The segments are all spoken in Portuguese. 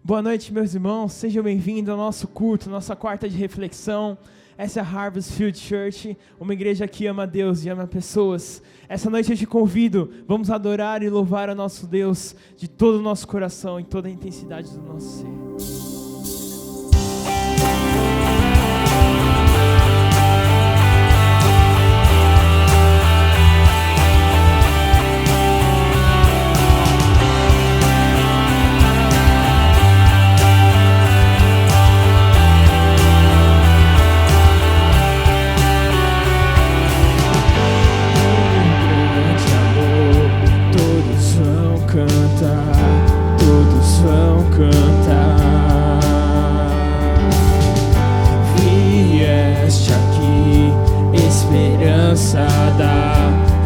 Boa noite, meus irmãos, sejam bem-vindos ao nosso culto, nossa quarta de reflexão. Essa é a Harvest Field Church, uma igreja que ama Deus e ama pessoas. Essa noite eu te convido, vamos adorar e louvar a nosso Deus de todo o nosso coração e toda a intensidade do nosso ser.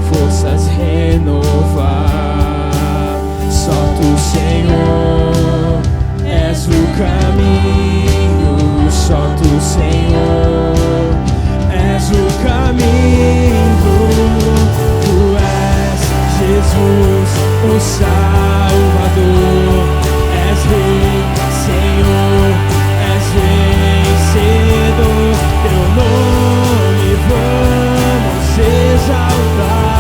Forças renovar, só tu, Senhor, és o caminho, só tu, Senhor, és o caminho, tu és Jesus, o Salvador, és Rei, Senhor, és vencedor, teu nome vamos exaltar.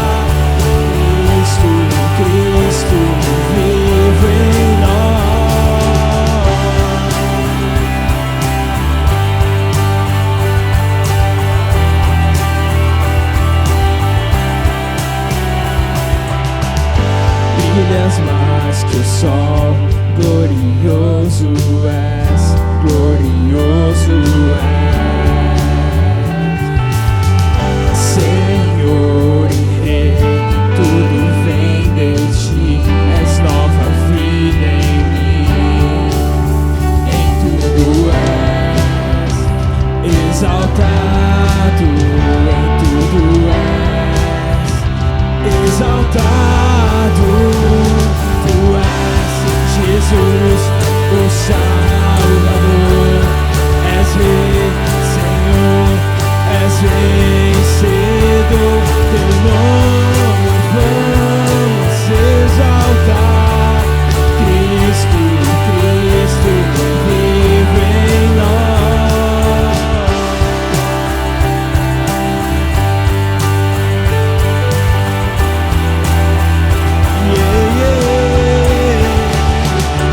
Cristo vive em nós. Brilhas mais que o sol, glorioso és, glorioso és, Senhor e Rei. Tudo vem de ti, és nova vida em mim, em tudo és exaltado, em tudo és exaltado, tu és Jesus, o Salvador, és Rei, Senhor, és vencedor, teu nome vamos exaltar. Cristo, Cristo vive em nós.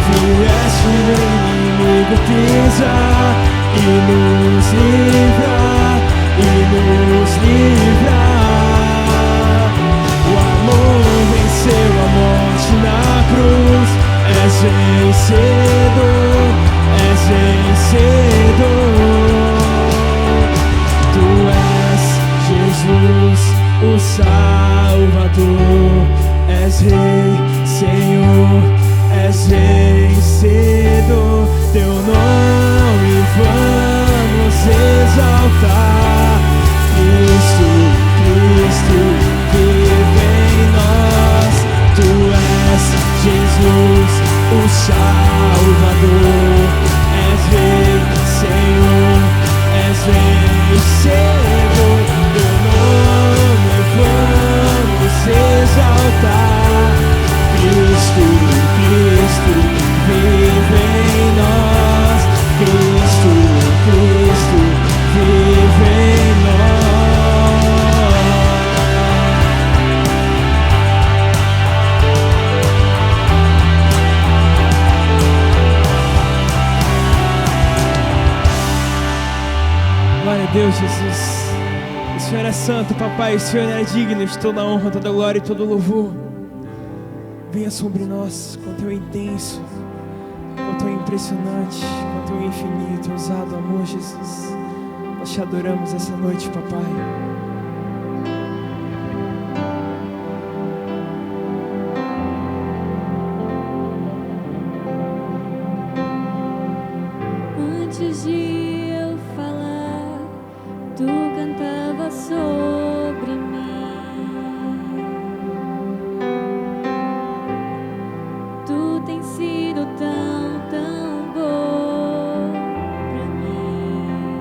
Vieste o inimigo pisar e nos livrar, e nos livrar. O amor venceu a morte na cruz, és vencedor, és vencedor. Tu és Jesus, o Salvador, és Rei, Senhor, és vencedor. Teu nome vamos exaltar. Cristo, Cristo vive em nós. Tu és Jesus, o Salvador, és Rei, Senhor, és vencedor. Teu nome vamos exaltar. Cristo, Cristo vive em nós. Cristo, Cristo vive em nós. Glória a Deus, Jesus. O Senhor é santo, Papai. O Senhor é digno de toda a honra, toda a glória e todo o louvor. Venha sobre nós com teu intenso, com teu impressionante, com teu infinito, ousado amor, Jesus. Nós te adoramos essa noite, Papai. Antes de eu falar, tu cantava sobre mim. Tu tens sido tão, tão bom pra mim.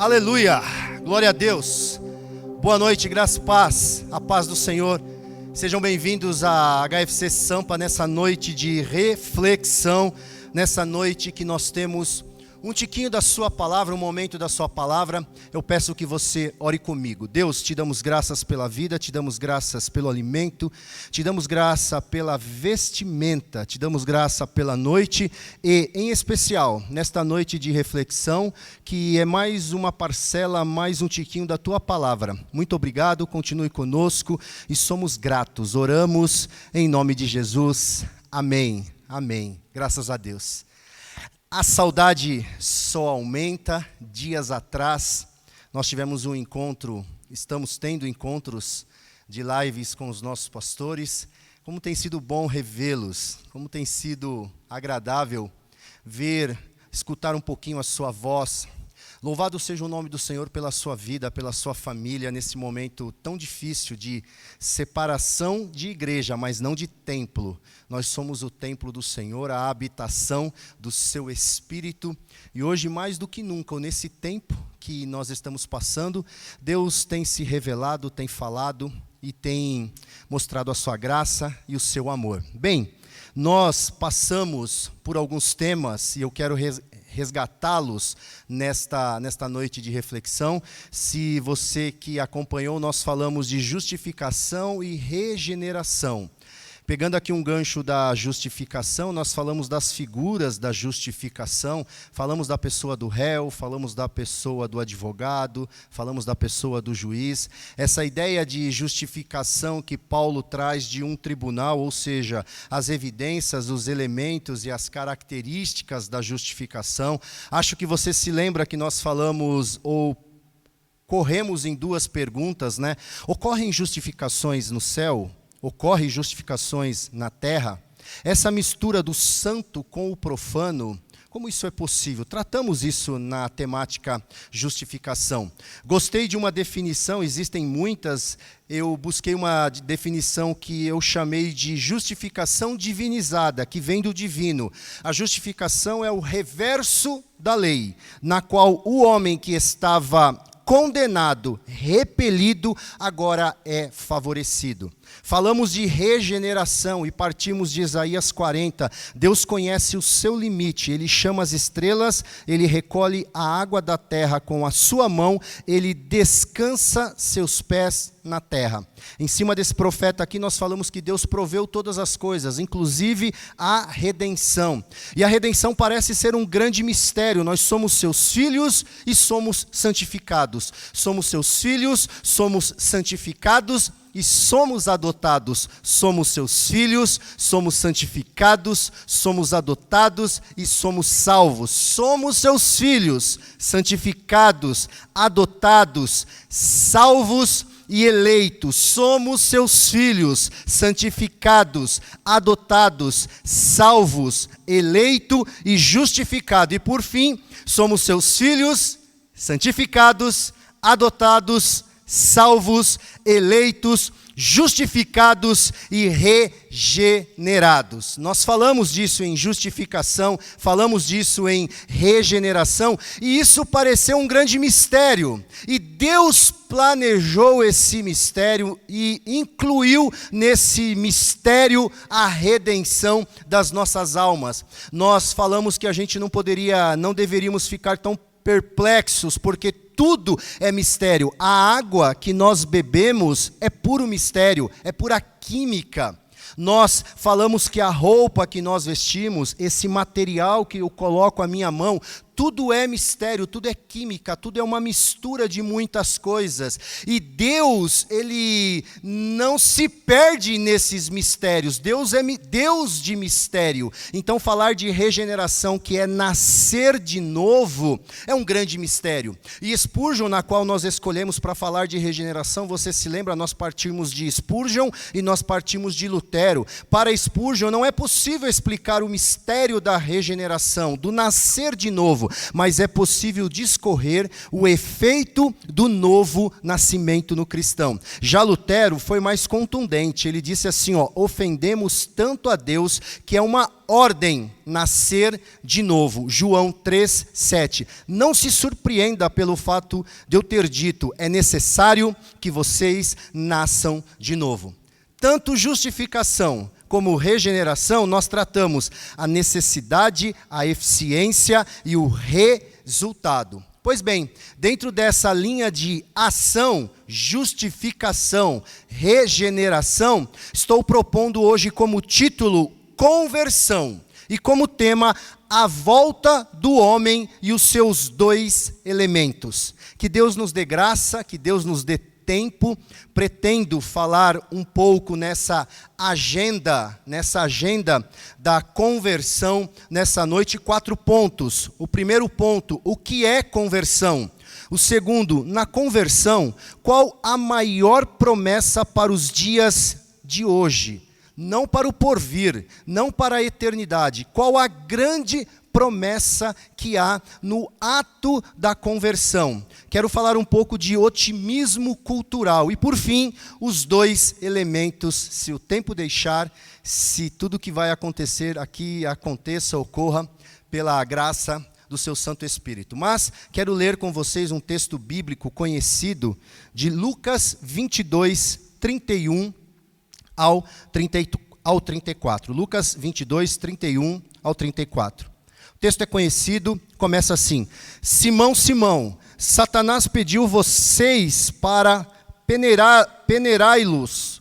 Aleluia, glória a Deus. Boa noite, graça e paz, a paz do Senhor. Sejam bem-vindos à HFC Sampa nessa noite de reflexão, nessa noite que nós temos um tiquinho da sua palavra, um momento da sua palavra. Eu peço que você ore comigo. Deus, te damos graças pela vida, te damos graças pelo alimento, te damos graça pela vestimenta, te damos graça pela noite e, em especial, nesta noite de reflexão, que é mais uma parcela, mais um tiquinho da tua palavra. Muito obrigado, continue conosco e somos gratos. Oramos em nome de Jesus. Amém. Amém. Graças a Deus. A saudade só aumenta. Dias atrás, nós tivemos um encontro, estamos tendo encontros de lives com os nossos pastores. Como tem sido bom revê-los, como tem sido agradável ver, escutar um pouquinho a sua voz. Louvado seja o nome do Senhor pela sua vida, pela sua família, nesse momento tão difícil de separação de igreja, mas não de templo. Nós somos o templo do Senhor, a habitação do seu Espírito. E hoje, mais do que nunca, nesse tempo que nós estamos passando, Deus tem se revelado, tem falado e tem mostrado a sua graça e o seu amor. Bem, nós passamos por alguns temas e eu quero resgatá-los nesta noite de reflexão. Se você que acompanhou, nós falamos de justificação e regeneração. Pegando aqui um gancho da justificação, nós falamos das figuras da justificação, falamos da pessoa do réu, falamos da pessoa do advogado, falamos da pessoa do juiz. Essa ideia de justificação que Paulo traz de um tribunal, ou seja, as evidências, os elementos e as características da justificação. Acho que você se lembra que nós falamos ou corremos em duas perguntas, né? Ocorrem justificações no céu? Ocorrem justificações na terra? Essa mistura do santo com o profano, como isso é possível? Tratamos isso na temática justificação. Gostei de uma definição, existem muitas. Eu busquei uma definição que eu chamei de justificação divinizada, que vem do divino. A justificação é o reverso da lei, na qual o homem que estava condenado, repelido, agora é favorecido. Falamos de regeneração e partimos de Isaías 40. Deus conhece o seu limite, Ele chama as estrelas, Ele recolhe a água da terra com a sua mão, Ele descansa seus pés na terra. Em cima desse profeta aqui nós falamos que Deus proveu todas as coisas, inclusive a redenção. E a redenção parece ser um grande mistério. Nós somos seus filhos e somos santificados. Somos seus filhos, somos santificados e somos adotados. Somos seus filhos, somos santificados, somos adotados e somos salvos. Somos seus filhos, santificados, adotados, salvos e eleitos. Somos seus filhos, santificados, adotados, salvos, eleito e justificado. E por fim, somos seus filhos, santificados, adotados, salvos, eleitos, justificados e regenerados. Nós falamos disso em justificação, falamos disso em regeneração, e isso pareceu um grande mistério. E Deus planejou esse mistério e incluiu nesse mistério a redenção das nossas almas. Nós falamos que a gente não deveríamos ficar tão perplexos, porque tudo é mistério. A água que nós bebemos é puro mistério, é pura química. Nós falamos que a roupa que nós vestimos, esse material que eu coloco à minha mão, tudo é mistério, tudo é química, tudo é uma mistura de muitas coisas. E Deus, Ele não se perde nesses mistérios. Deus é Deus de mistério. Então falar de regeneração, que é nascer de novo, é um grande mistério. E Spurgeon, na qual nós escolhemos para falar de regeneração, você se lembra, nós partimos de Spurgeon e nós partimos de Lutero. Para Spurgeon não é possível explicar o mistério da regeneração, do nascer de novo. mas é possível discorrer o efeito do novo nascimento no cristão. Já Lutero foi mais contundente, ele disse assim, ofendemos tanto a Deus que é uma ordem nascer de novo. João 3:7. Não se surpreenda pelo fato de eu ter dito, é necessário que vocês nasçam de novo. Tanto justificação como regeneração, nós tratamos a necessidade, a eficiência e o resultado. Pois bem, dentro dessa linha de ação, justificação, regeneração, estou propondo hoje como título conversão e como tema a volta do homem e os seus dois elementos. Que Deus nos dê graça, que Deus nos dê tempo. Pretendo falar um pouco nessa agenda da conversão nessa noite, 4 pontos. O primeiro ponto, o que é conversão? O segundo, na conversão, qual a maior promessa para os dias de hoje? Não para o porvir, não para a eternidade. Qual a grande promessa que há no ato da conversão? Quero falar um pouco de otimismo cultural. E por fim, os dois elementos, se o tempo deixar, se tudo que vai acontecer aqui aconteça, ocorra, pela graça do seu Santo Espírito. Mas quero ler com vocês um texto bíblico conhecido de Lucas 22, 31 ao 34. Lucas 22, 31 ao 34. O texto é conhecido, começa assim: Simão, Simão, Satanás pediu vocês para peneirá-los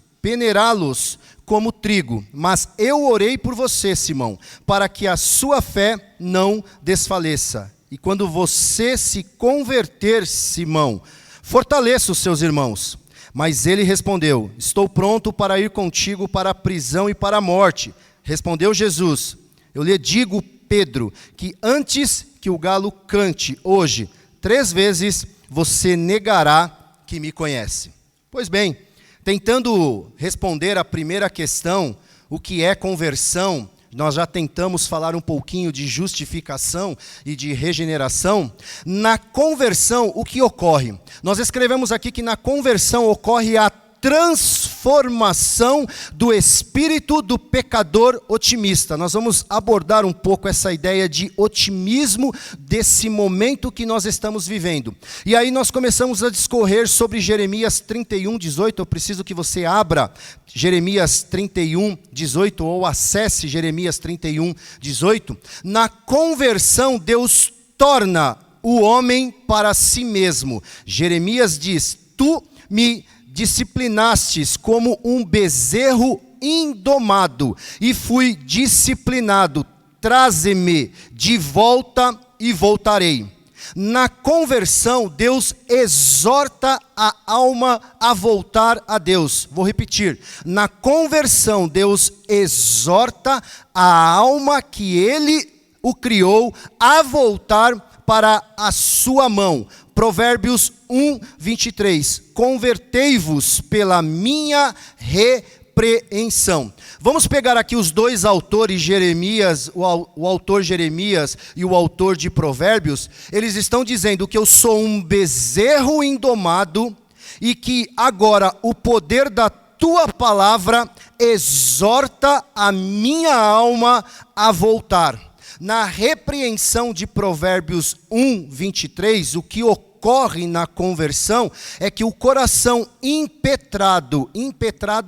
como trigo, mas eu orei por você, Simão, para que a sua fé não desfaleça. E quando você se converter, Simão, fortaleça os seus irmãos. Mas ele respondeu: estou pronto para ir contigo para a prisão e para a morte. Respondeu Jesus: eu lhe digo, Pedro, que antes que o galo cante hoje, 3 vezes você negará que me conhece. Pois bem, tentando responder a primeira questão, o que é conversão, nós já tentamos falar um pouquinho de justificação e de regeneração. Na conversão, o que ocorre? Nós escrevemos aqui que na conversão ocorre a transformação do espírito do pecador otimista. Nós vamos abordar um pouco essa ideia de otimismo desse momento que nós estamos vivendo. E aí nós começamos a discorrer sobre Jeremias 31, 18. Eu preciso que você abra Jeremias 31, 18 ou acesse Jeremias 31, 18. Na conversão, Deus torna o homem para si mesmo. Jeremias diz: tu me disciplinastes como um bezerro indomado, e fui disciplinado. Traze-me de volta e voltarei. Na conversão, Deus exorta a alma a voltar a Deus. Vou repetir. Na conversão, Deus exorta a alma que Ele o criou a voltar para a sua mão. Provérbios 1, 23. Convertei-vos pela minha repreensão. Vamos pegar aqui os dois autores, Jeremias, o autor Jeremias e o autor de Provérbios. Eles estão dizendo que eu sou um bezerro indomado e que agora o poder da tua palavra exorta a minha alma a voltar. Na repreensão de Provérbios 1, 23, o que ocorre na conversão é que o coração impetrado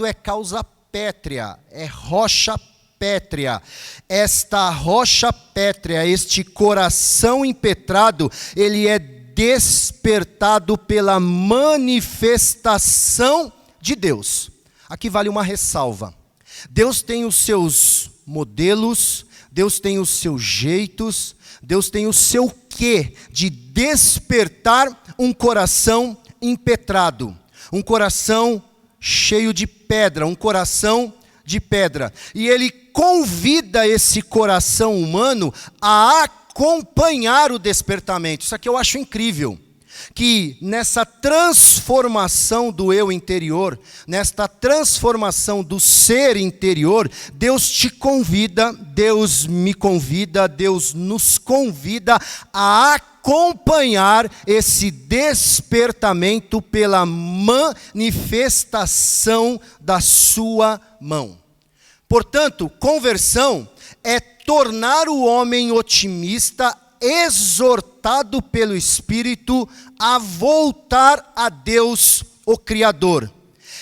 é causa pétrea, é rocha pétrea. Esta rocha pétrea, este coração impetrado, ele é despertado pela manifestação de Deus. Aqui vale uma ressalva. Deus tem os seus modelos, Deus tem os seus jeitos, Deus tem o seu quê de despertar um coração impetrado, um coração cheio de pedra, um coração de pedra. E Ele convida esse coração humano a acompanhar o despertamento. Isso aqui eu acho incrível. que nessa transformação do eu interior, nesta transformação do ser interior, Deus te convida, Deus me convida, Deus nos convida a acompanhar esse despertamento pela manifestação da sua mão. Portanto, conversão é tornar o homem otimista, exortado pelo Espírito a voltar a Deus, o Criador.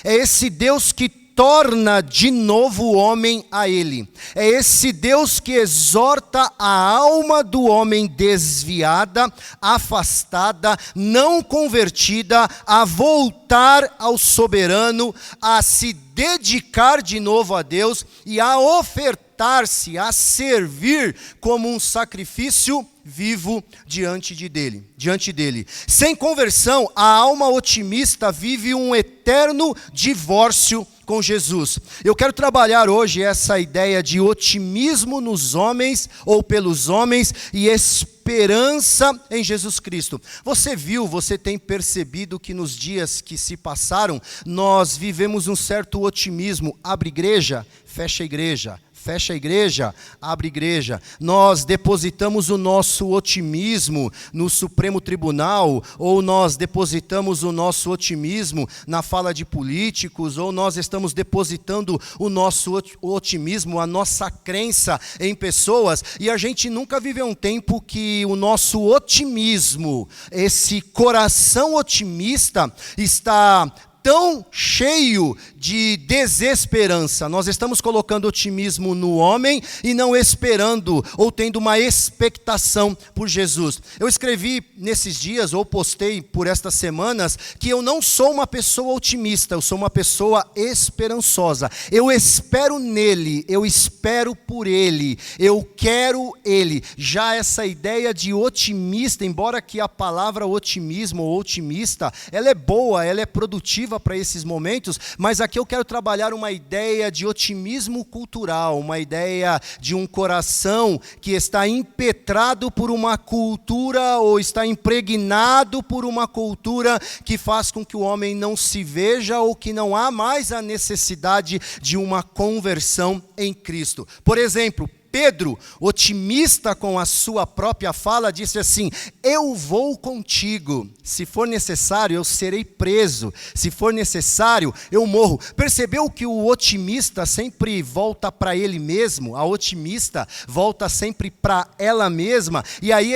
É esse Deus que torna de novo o homem a Ele. É esse Deus que exorta a alma do homem desviada, afastada, não convertida, a voltar ao soberano, a se dedicar de novo a Deus e a ofertar-se, a servir como um sacrifício vivo diante dele. Sem conversão, a alma otimista vive um eterno divórcio com Jesus. Eu quero trabalhar hoje essa ideia de otimismo nos homens ou pelos homens e esperança em Jesus Cristo. Você tem percebido que nos dias que se passaram, nós vivemos um certo otimismo. Abre igreja, fecha igreja. Fecha a igreja, abre igreja. Nós depositamos o nosso otimismo no Supremo Tribunal, ou nós depositamos o nosso otimismo na fala de políticos, ou nós estamos depositando o nosso otimismo, a nossa crença em pessoas, e a gente nunca viveu um tempo que o nosso otimismo, esse coração otimista, está tão cheio de desesperança. Nós estamos colocando otimismo no homem e não esperando ou tendo uma expectação por Jesus. Eu escrevi nesses dias, ou postei por estas semanas, que eu não sou uma pessoa otimista, eu sou uma pessoa esperançosa. Eu espero nele, eu espero por ele, eu quero ele. Já essa ideia de otimista, embora que a palavra otimismo ou otimista, ela é boa, ela é produtiva para esses momentos, mas aqui eu quero trabalhar uma ideia de otimismo cultural, uma ideia de um coração que está impetrado por uma cultura ou está impregnado por uma cultura que faz com que o homem não se veja ou que não há mais a necessidade de uma conversão em Cristo. Por exemplo, Pedro, otimista com a sua própria fala, disse assim: eu vou contigo, se for necessário eu serei preso, se for necessário eu morro. Percebeu que o otimista sempre volta para ele mesmo, a otimista volta sempre para ela mesma, e aí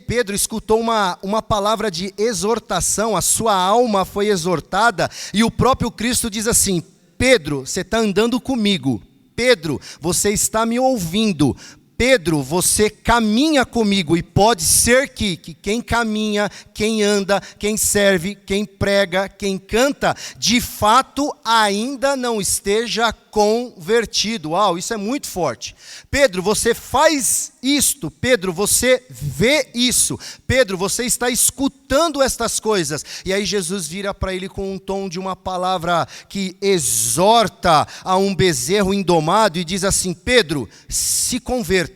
Pedro, escutou uma palavra de exortação, a sua alma foi exortada, e o próprio Cristo diz assim: Pedro, você está andando comigo. Pedro, você está me ouvindo. Pedro, você caminha comigo, e pode ser que quem caminha, quem anda, quem serve, quem prega, quem canta, de fato ainda não esteja convertido. Uau, isso é muito forte. Pedro, você faz isto. Pedro, você vê isso. Pedro, você está escutando estas coisas. E aí Jesus vira para ele com um tom de uma palavra que exorta a um bezerro indomado e diz assim: Pedro, se converta.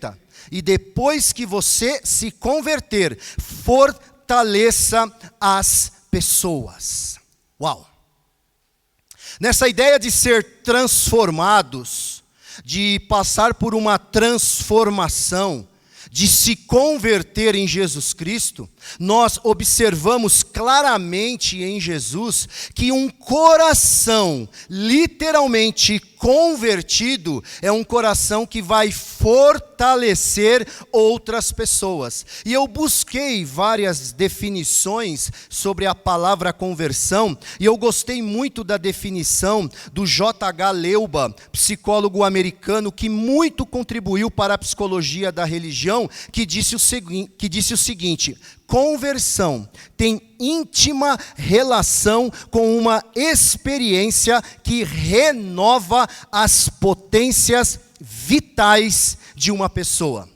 E depois que você se converter, fortaleça as pessoas. Uau! Nessa ideia de ser transformados, de passar por uma transformação, de se converter em Jesus Cristo, nós observamos claramente em Jesus que um coração literalmente convertido é um coração que vai fortalecer outras pessoas. E eu busquei várias definições sobre a palavra conversão, e eu gostei muito da definição do J.H. Leuba, psicólogo americano que muito contribuiu para a psicologia da religião, que disse o seguinte: conversão tem íntima relação com uma experiência que renova as potências vitais de uma pessoa.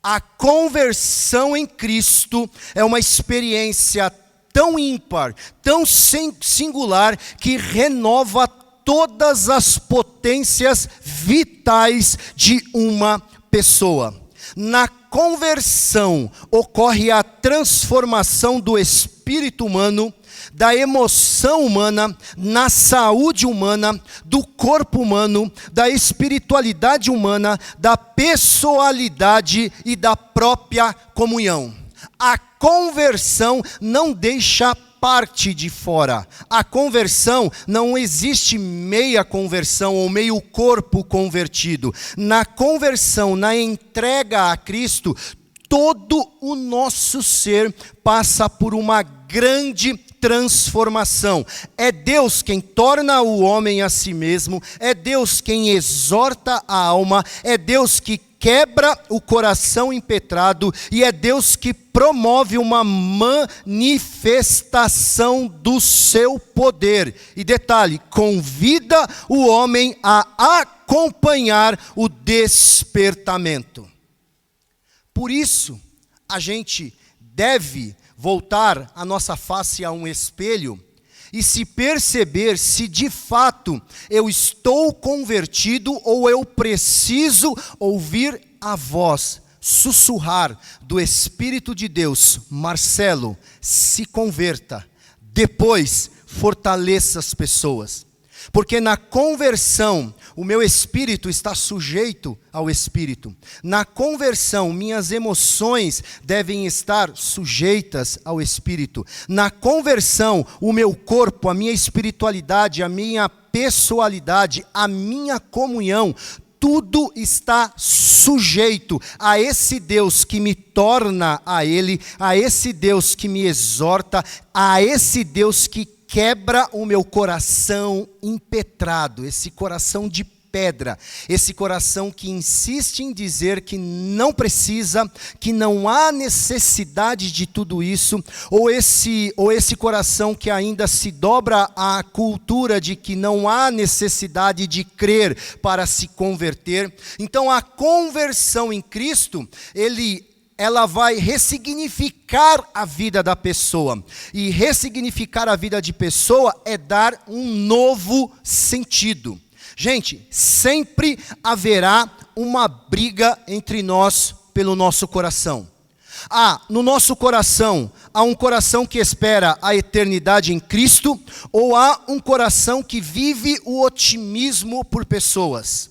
A conversão em Cristo é uma experiência tão ímpar, tão singular, que renova todas as potências vitais de uma pessoa. Na conversão ocorre a transformação do espírito humano, da emoção humana, na saúde humana, do corpo humano, da espiritualidade humana, da pessoalidade e da própria comunhão. A conversão não deixa parte de fora. A conversão, não existe meia conversão ou meio corpo convertido. Na conversão, na entrega a Cristo, todo o nosso ser passa por uma grande transformação. É Deus quem torna o homem a si mesmo, é Deus quem exorta a alma, é Deus que quebra o coração impetrado e é Deus que promove uma manifestação do seu poder. E detalhe, convida o homem a acompanhar o despertamento. Por isso, a gente deve voltar a nossa face a um espelho e se perceber se de fato eu estou convertido ou eu preciso ouvir a voz sussurrar do Espírito de Deus: Marcelo, se converta, depois fortaleça as pessoas. Porque na conversão, o meu espírito está sujeito ao Espírito. Na conversão, minhas emoções devem estar sujeitas ao Espírito. Na conversão, o meu corpo, a minha espiritualidade, a minha pessoalidade, a minha comunhão, tudo está sujeito a esse Deus que me torna a Ele, a esse Deus que me exorta, a esse Deus que quebra o meu coração impetrado, esse coração de pedra, esse coração que insiste em dizer que não precisa, que não há necessidade de tudo isso, ou esse coração que ainda se dobra à cultura de que não há necessidade de crer para se converter. Então a conversão em Cristo, ela vai ressignificar a vida da pessoa. E ressignificar a vida de pessoa é dar um novo sentido. Gente, sempre haverá uma briga entre nós pelo nosso coração. No nosso coração, há um coração que espera a eternidade em Cristo, ou há um coração que vive o otimismo por pessoas.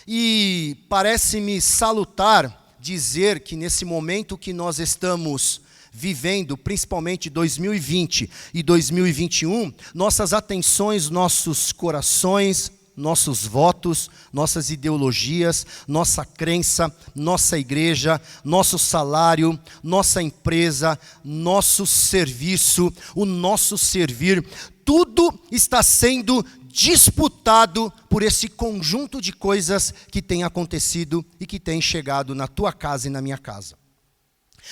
E parece-me salutar dizer que nesse momento que nós estamos vivendo, principalmente 2020 e 2021, nossas atenções, nossos corações, nossos votos, nossas ideologias, nossa crença, nossa igreja, nosso salário, nossa empresa, nosso serviço, o nosso servir, tudo está sendo disputado por esse conjunto de coisas que tem acontecido e que tem chegado na tua casa e na minha casa.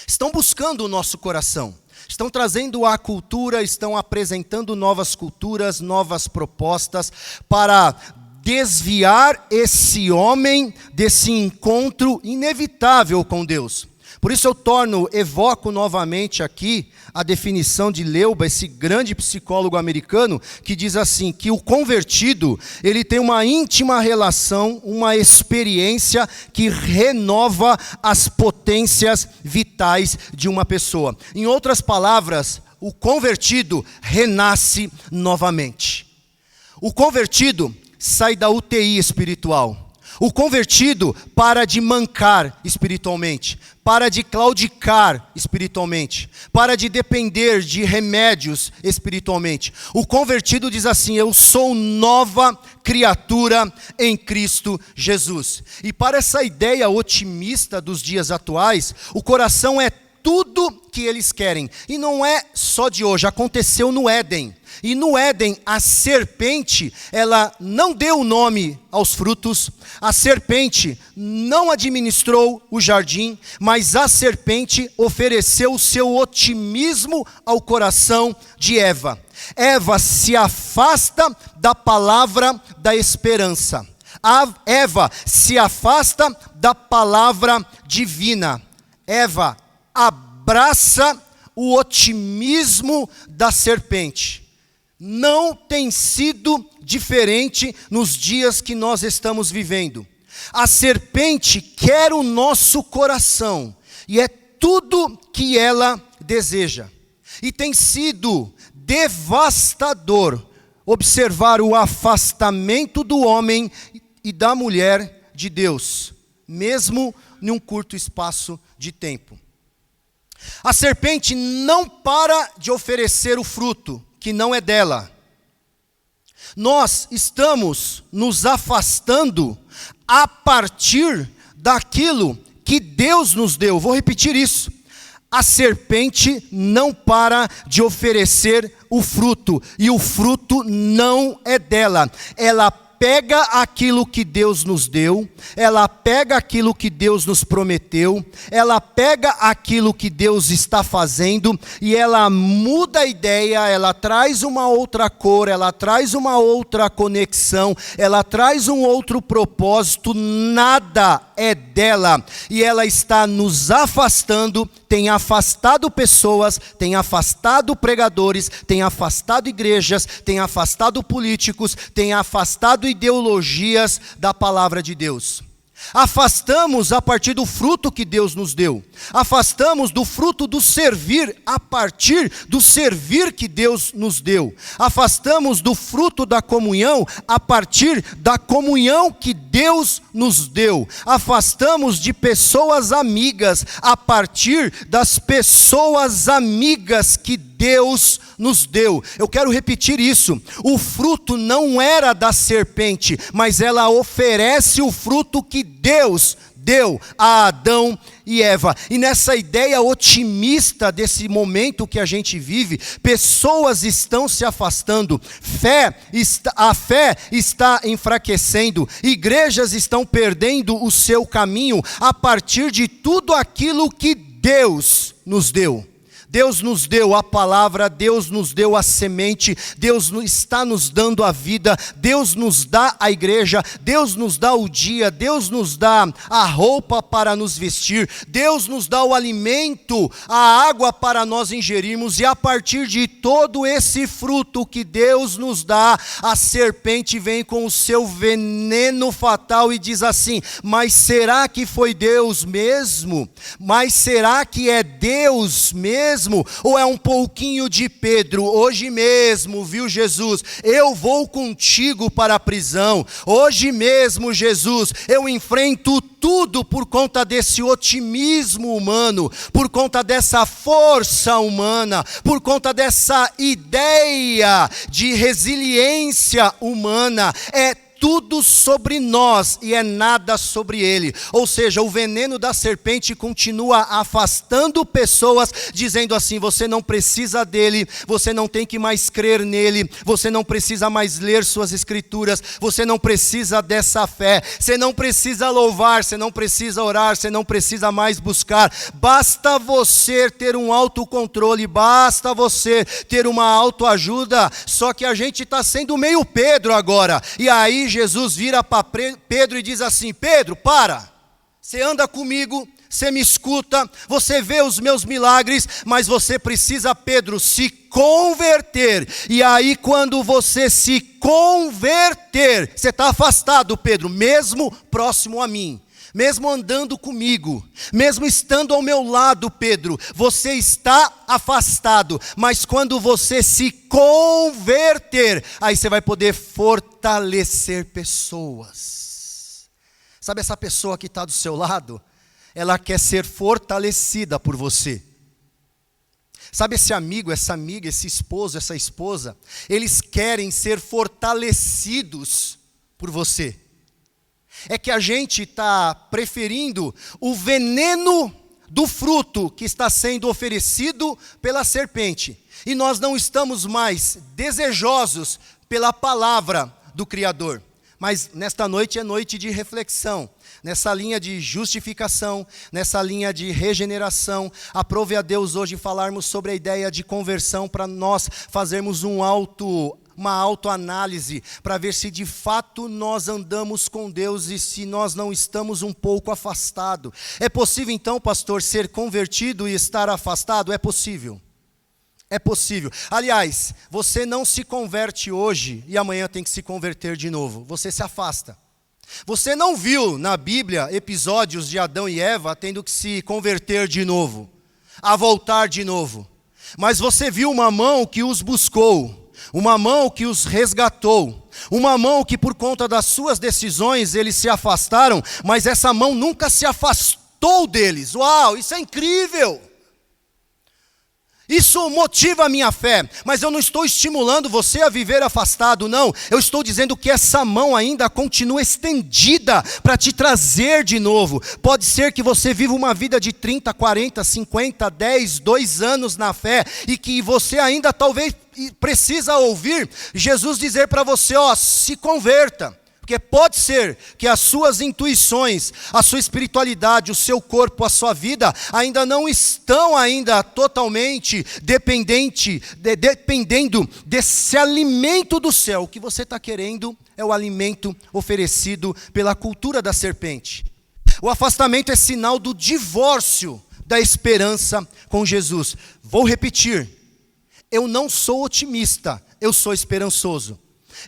Estão buscando o nosso coração, estão trazendo a cultura, estão apresentando novas culturas, novas propostas para desviar esse homem desse encontro inevitável com Deus. Por isso eu evoco novamente aqui a definição de Leuba, esse grande psicólogo americano, que diz assim, que o convertido, ele tem uma íntima relação, uma experiência que renova as potências vitais de uma pessoa. Em outras palavras, o convertido renasce novamente. O convertido sai da UTI espiritual. O convertido para de mancar espiritualmente, para de claudicar espiritualmente, para de depender de remédios espiritualmente. O convertido diz assim: eu sou nova criatura em Cristo Jesus. E para essa ideia otimista dos dias atuais, o coração é tudo que eles querem. E não é só de hoje, aconteceu no Éden. E no Éden, a serpente, ela não deu nome aos frutos, a serpente não administrou o jardim, mas a serpente ofereceu o seu otimismo ao coração de Eva. Eva se afasta da palavra da esperança. Eva se afasta da palavra divina. Eva abraça o otimismo da serpente. Não tem sido diferente nos dias que nós estamos vivendo. A serpente quer o nosso coração e é tudo que ela deseja. E tem sido devastador observar o afastamento do homem e da mulher de Deus, mesmo em um curto espaço de tempo. A serpente não para de oferecer o fruto que não é dela. Nós estamos nos afastando a partir daquilo que Deus nos deu. Vou repetir isso. A serpente não para de oferecer o fruto, e o fruto não é dela. Ela pega aquilo que Deus nos deu, ela pega aquilo que Deus nos prometeu, ela pega aquilo que Deus está fazendo e ela muda a ideia, ela traz uma outra cor, ela traz uma outra conexão, ela traz um outro propósito, nada é dela. E ela está nos afastando, tem afastado pessoas, tem afastado pregadores, tem afastado igrejas, tem afastado políticos, tem afastado ideologias da palavra de Deus. Afastamos a partir do fruto que Deus nos deu. Afastamos do fruto do servir a partir do servir que Deus nos deu. Afastamos do fruto da comunhão a partir da comunhão que Deus nos deu. Afastamos de pessoas amigas a partir das pessoas amigas que Deus nos deu. Eu quero repetir isso. O fruto não era da serpente, mas ela oferece o fruto que Deus deu a Adão e Eva. E nessa ideia otimista desse momento que a gente vive, pessoas estão se afastando, a fé está enfraquecendo, igrejas estão perdendo o seu caminho a partir de tudo aquilo que Deus nos deu. Deus nos deu a palavra, Deus nos deu a semente, Deus está nos dando a vida, Deus nos dá a igreja, Deus nos dá o dia, Deus nos dá a roupa para nos vestir, Deus nos dá o alimento, a água para nós ingerirmos, e a partir de todo esse fruto que Deus nos dá, a serpente vem com o seu veneno fatal e diz assim: mas será que foi Deus mesmo? Mas será que é Deus mesmo? Ou é um pouquinho de Pedro? Hoje mesmo, viu, Jesus? Eu vou contigo para a prisão. Hoje mesmo, Jesus, eu enfrento tudo por conta desse otimismo humano, por conta dessa força humana, por conta dessa ideia de resiliência humana. É tudo sobre nós e é nada sobre ele. Ou seja, o veneno da serpente continua afastando pessoas, dizendo assim: você não precisa dele, você não tem que mais crer nele, você não precisa mais ler suas escrituras, você não precisa dessa fé, você não precisa louvar, você não precisa orar, você não precisa mais buscar. Basta você ter um autocontrole, basta você ter uma autoajuda. Só que a gente está sendo meio Pedro agora. E aí Jesus vira para Pedro e diz assim: Pedro, para, você anda comigo, você me escuta, você vê os meus milagres, mas você precisa, Pedro, se converter. E aí quando você se converter, você está afastado, Pedro, mesmo próximo a mim, mesmo andando comigo, mesmo estando ao meu lado, Pedro, você está afastado, mas quando você se converter, aí você vai poder fortalecer pessoas. Sabe essa pessoa que está do seu lado? Ela quer ser fortalecida por você. Sabe esse amigo, essa amiga, esse esposo, essa esposa? Eles querem ser fortalecidos por você. É que a gente está preferindo o veneno do fruto que está sendo oferecido pela serpente. E nós não estamos mais desejosos pela palavra do Criador. Mas nesta noite é noite de reflexão. Nessa linha de justificação, nessa linha de regeneração, aprove a Deus hoje falarmos sobre a ideia de conversão, para nós fazermos uma autoanálise, para ver se de fato nós andamos com Deus e se nós não estamos um pouco afastados. É possível então, pastor, ser convertido e estar afastado? É possível. É possível. Aliás, você não se converte hoje e amanhã tem que se converter de novo. Você se afasta. Você não viu na Bíblia episódios de Adão e Eva tendo que se converter de novo, a voltar de novo. Mas você viu uma mão que os buscou, uma mão que os resgatou, uma mão que por conta das suas decisões eles se afastaram, mas essa mão nunca se afastou deles. Uau, isso é incrível! Isso motiva a minha fé, mas eu não estou estimulando você a viver afastado, não. Eu estou dizendo que essa mão ainda continua estendida para te trazer de novo. Pode ser que você viva uma vida de 30, 40, 50, 10, 2 anos na fé e que você ainda talvez precisa ouvir Jesus dizer para você, se converta. Porque pode ser que as suas intuições, a sua espiritualidade, o seu corpo, a sua vida, ainda não estão ainda totalmente dependendo desse alimento do céu. O que você está querendo é o alimento oferecido pela cultura da serpente. O afastamento é sinal do divórcio da esperança com Jesus. Vou repetir, eu não sou otimista, eu sou esperançoso.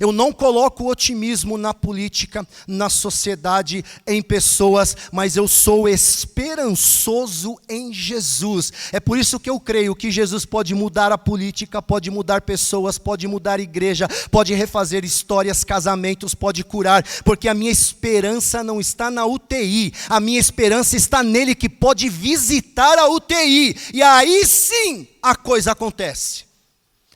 Eu não coloco otimismo na política, na sociedade, em pessoas, mas eu sou esperançoso em Jesus. É por isso que eu creio que Jesus pode mudar a política, pode mudar pessoas, pode mudar a igreja, pode refazer histórias, casamentos, pode curar, porque a minha esperança não está na UTI, a minha esperança está nele que pode visitar a UTI, e aí sim a coisa acontece.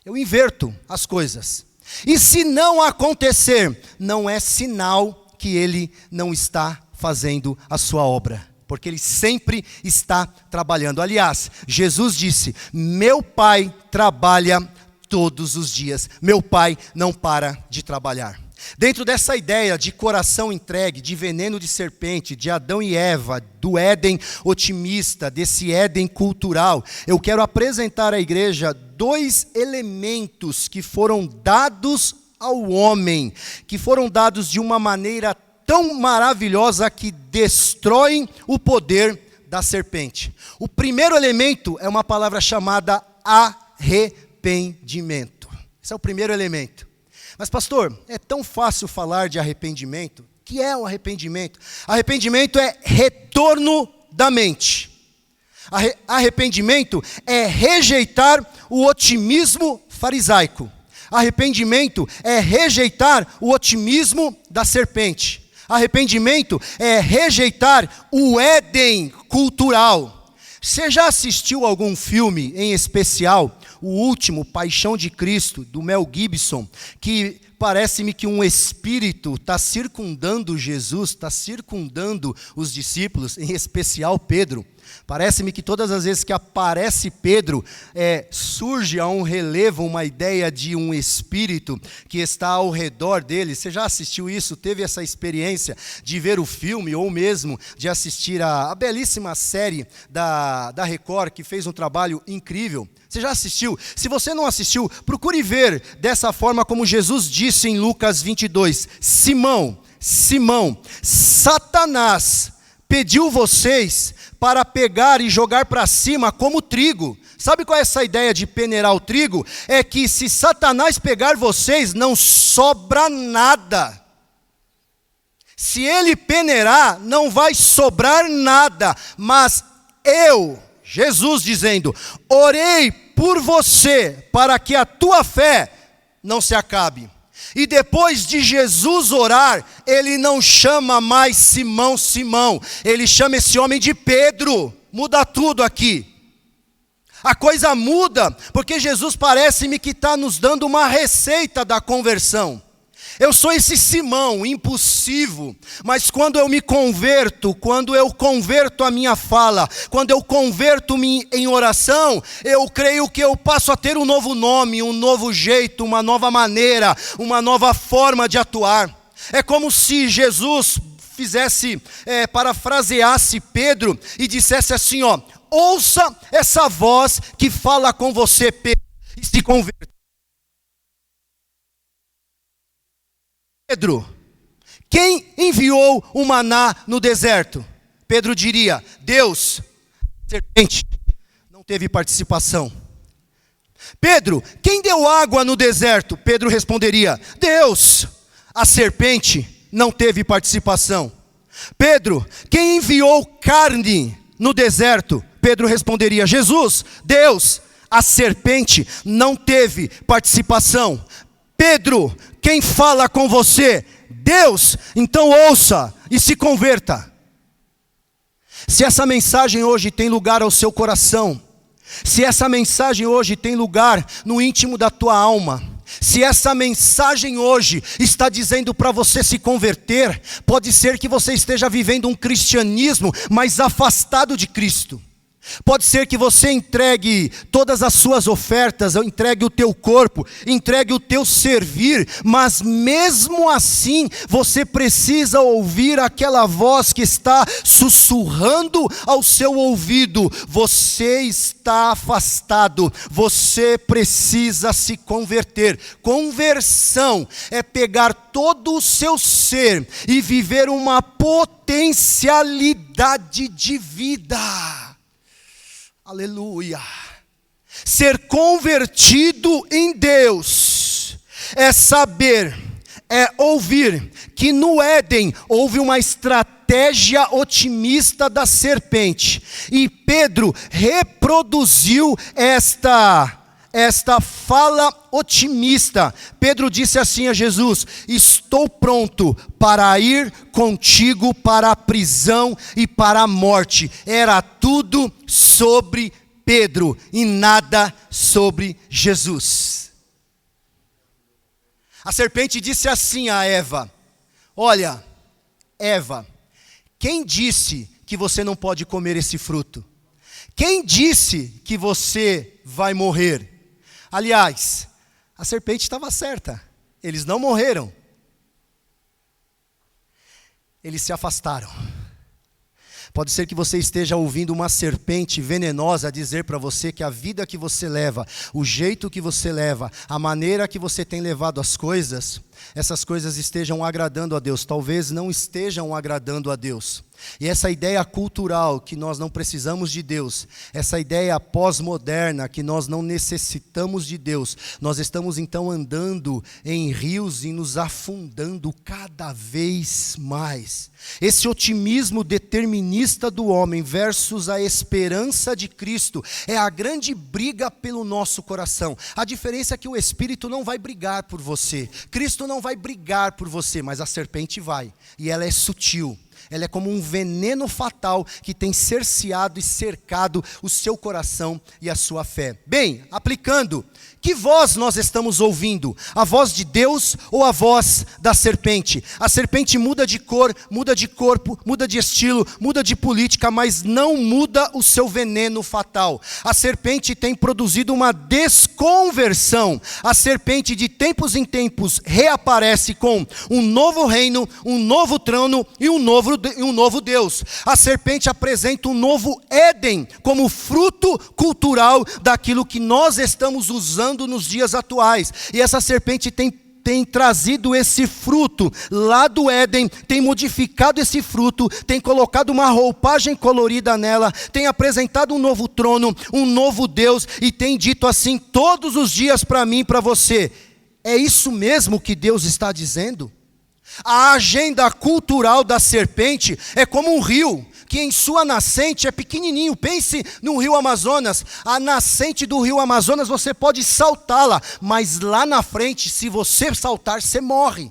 Eu inverto as coisas. E se não acontecer, não é sinal que ele não está fazendo a sua obra, porque ele sempre está trabalhando. Aliás, Jesus disse, meu Pai trabalha todos os dias, meu Pai não para de trabalhar. Dentro dessa ideia de coração entregue, de veneno de serpente, de Adão e Eva, do Éden otimista, desse Éden cultural, eu quero apresentar à igreja 2 elementos que foram dados ao homem, que foram dados de uma maneira tão maravilhosa que destroem o poder da serpente. O primeiro elemento é uma palavra chamada arrependimento. Esse é o primeiro elemento. Mas pastor, é tão fácil falar de arrependimento? O que é o arrependimento? Arrependimento é retorno da mente. Arrependimento é rejeitar o otimismo farisaico. Arrependimento é rejeitar o otimismo da serpente. Arrependimento é rejeitar o Éden cultural. Você já assistiu algum filme em especial? O último, Paixão de Cristo, do Mel Gibson, que parece-me que um espírito está circundando Jesus, está circundando os discípulos, em especial Pedro. Parece-me que todas as vezes que aparece Pedro, surge a um relevo uma ideia de um espírito que está ao redor dele. Você já assistiu isso? Teve essa experiência de ver o filme ou mesmo de assistir a belíssima série da Record, que fez um trabalho incrível? Você já assistiu? Se você não assistiu, procure ver dessa forma como Jesus disse em Lucas 22. Simão, Satanás pediu vocês para pegar e jogar para cima como trigo. Sabe qual é essa ideia de peneirar o trigo? É que se Satanás pegar vocês, não sobra nada. Se ele peneirar, não vai sobrar nada. Mas Jesus dizendo, orei por você, para que a tua fé não se acabe. E depois de Jesus orar, ele não chama mais Simão, ele chama esse homem de Pedro. Muda tudo aqui. A coisa muda, porque Jesus parece-me que está nos dando uma receita da conversão. Eu sou esse Simão, impulsivo, mas quando eu me converto, quando eu converto a minha fala, quando eu converto-me em oração, eu creio que eu passo a ter um novo nome, um novo jeito, uma nova maneira, uma nova forma de atuar. É como se Jesus parafraseasse Pedro e dissesse assim, ouça essa voz que fala com você, Pedro, e se converta. Pedro, quem enviou o maná no deserto? Pedro diria, Deus. A serpente não teve participação. Pedro, quem deu água no deserto? Pedro responderia, Deus. A serpente não teve participação? Pedro, quem enviou carne no deserto? Pedro responderia: Jesus, Deus. A serpente não teve participação. Pedro, quem fala com você? Deus. Então ouça e se converta. Se essa mensagem hoje tem lugar ao seu coração, se essa mensagem hoje tem lugar no íntimo da tua alma, se essa mensagem hoje está dizendo para você se converter, pode ser que você esteja vivendo um cristianismo mais afastado de Cristo. Pode ser que você entregue todas as suas ofertas, entregue o teu corpo, entregue o teu servir, mas mesmo assim você precisa ouvir aquela voz que está sussurrando ao seu ouvido: você está afastado, você precisa se converter. Conversão é pegar todo o seu ser e viver uma potencialidade de vida. Aleluia. Ser convertido em Deus é saber, é ouvir que no Éden houve uma estratégia otimista da serpente. E Pedro reproduziu esta fala otimista. Pedro disse assim a Jesus: estou pronto para ir contigo para a prisão e para a morte. Era tudo sobre Pedro e nada sobre Jesus. A serpente disse assim a Eva: olha, Eva, quem disse que você não pode comer esse fruto? Quem disse que você vai morrer? Aliás, a serpente estava certa. Eles não morreram. Eles se afastaram. Pode ser que você esteja ouvindo uma serpente venenosa dizer para você que a vida que você leva, o jeito que você leva, a maneira que você tem levado as coisas, essas coisas estejam agradando a Deus. Talvez não estejam agradando a Deus. E essa ideia cultural que nós não precisamos de Deus, essa ideia pós-moderna que nós não necessitamos de Deus, nós estamos então andando em rios e nos afundando cada vez mais. Esse otimismo determinista do homem versus a esperança de Cristo é a grande briga pelo nosso coração. A diferença é que o Espírito não vai brigar por você, Cristo não vai brigar por você, mas a serpente vai, e ela é sutil. Ela é como um veneno fatal que tem cerceado e cercado o seu coração e a sua fé. Bem, aplicando, que voz nós estamos ouvindo? A voz de Deus ou a voz da serpente? A serpente muda de cor, muda de corpo, muda de estilo, muda de política, mas não muda o seu veneno fatal. A serpente tem produzido uma desconversão. A serpente de tempos em tempos reaparece com um novo reino, um novo trono e um novo Deus. A serpente apresenta um novo Éden como fruto cultural daquilo que nós estamos usando nos dias atuais. E essa serpente tem trazido esse fruto lá do Éden, tem modificado esse fruto, tem colocado uma roupagem colorida nela, tem apresentado um novo trono, um novo Deus, e tem dito assim todos os dias para mim e para você: é isso mesmo que Deus está dizendo? A agenda cultural da serpente é como um rio, que em sua nascente é pequenininho. Pense no rio Amazonas. A nascente do rio Amazonas você pode saltá-la, mas lá na frente, se você saltar, você morre.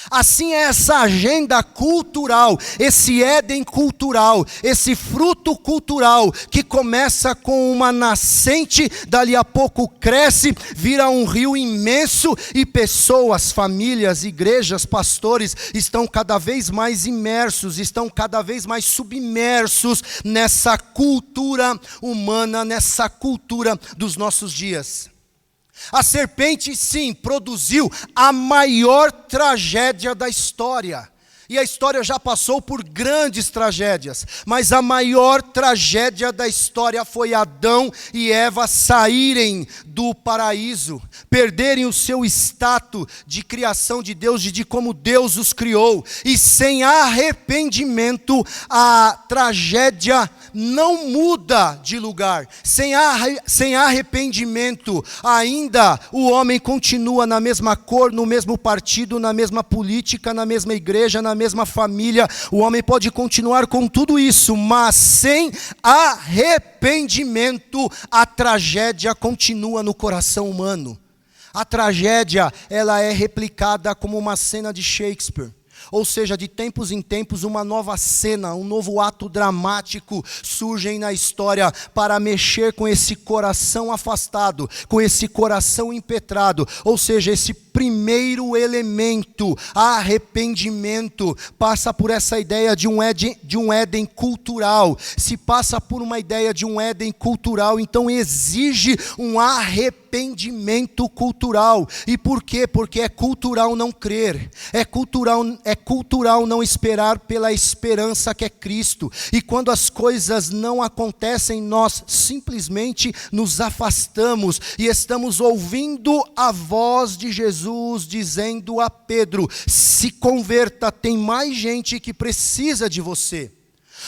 Assim é essa agenda cultural, esse Éden cultural, esse fruto cultural que começa com uma nascente, dali a pouco cresce, vira um rio imenso e pessoas, famílias, igrejas, pastores estão cada vez mais imersos, estão cada vez mais submersos nessa cultura humana, nessa cultura dos nossos dias. A serpente, sim, produziu a maior tragédia da história. E a história já passou por grandes tragédias, mas a maior tragédia da história foi Adão e Eva saírem do paraíso, perderem o seu status de criação de Deus, de como Deus os criou. E sem arrependimento, a tragédia não muda de lugar. Sem arrependimento, ainda o homem continua na mesma cor, no mesmo partido, na mesma política, na mesma igreja, na mesma família. O homem pode continuar com tudo isso, mas sem arrependimento, a tragédia continua no coração humano. A tragédia, ela é replicada como uma cena de Shakespeare. Ou seja, de tempos em tempos, uma nova cena, um novo ato dramático surgem na história para mexer com esse coração afastado, com esse coração impetrado. Ou seja, esse primeiro elemento, arrependimento, passa por essa ideia de um Éden cultural. Se passa por uma ideia de um Éden cultural, então exige um arrependimento cultural. E por quê? Porque é cultural não crer, é cultural não esperar pela esperança que é Cristo. E quando as coisas não acontecem, nós simplesmente nos afastamos e estamos ouvindo a voz de Jesus dizendo a Pedro: se converta, tem mais gente que precisa de você.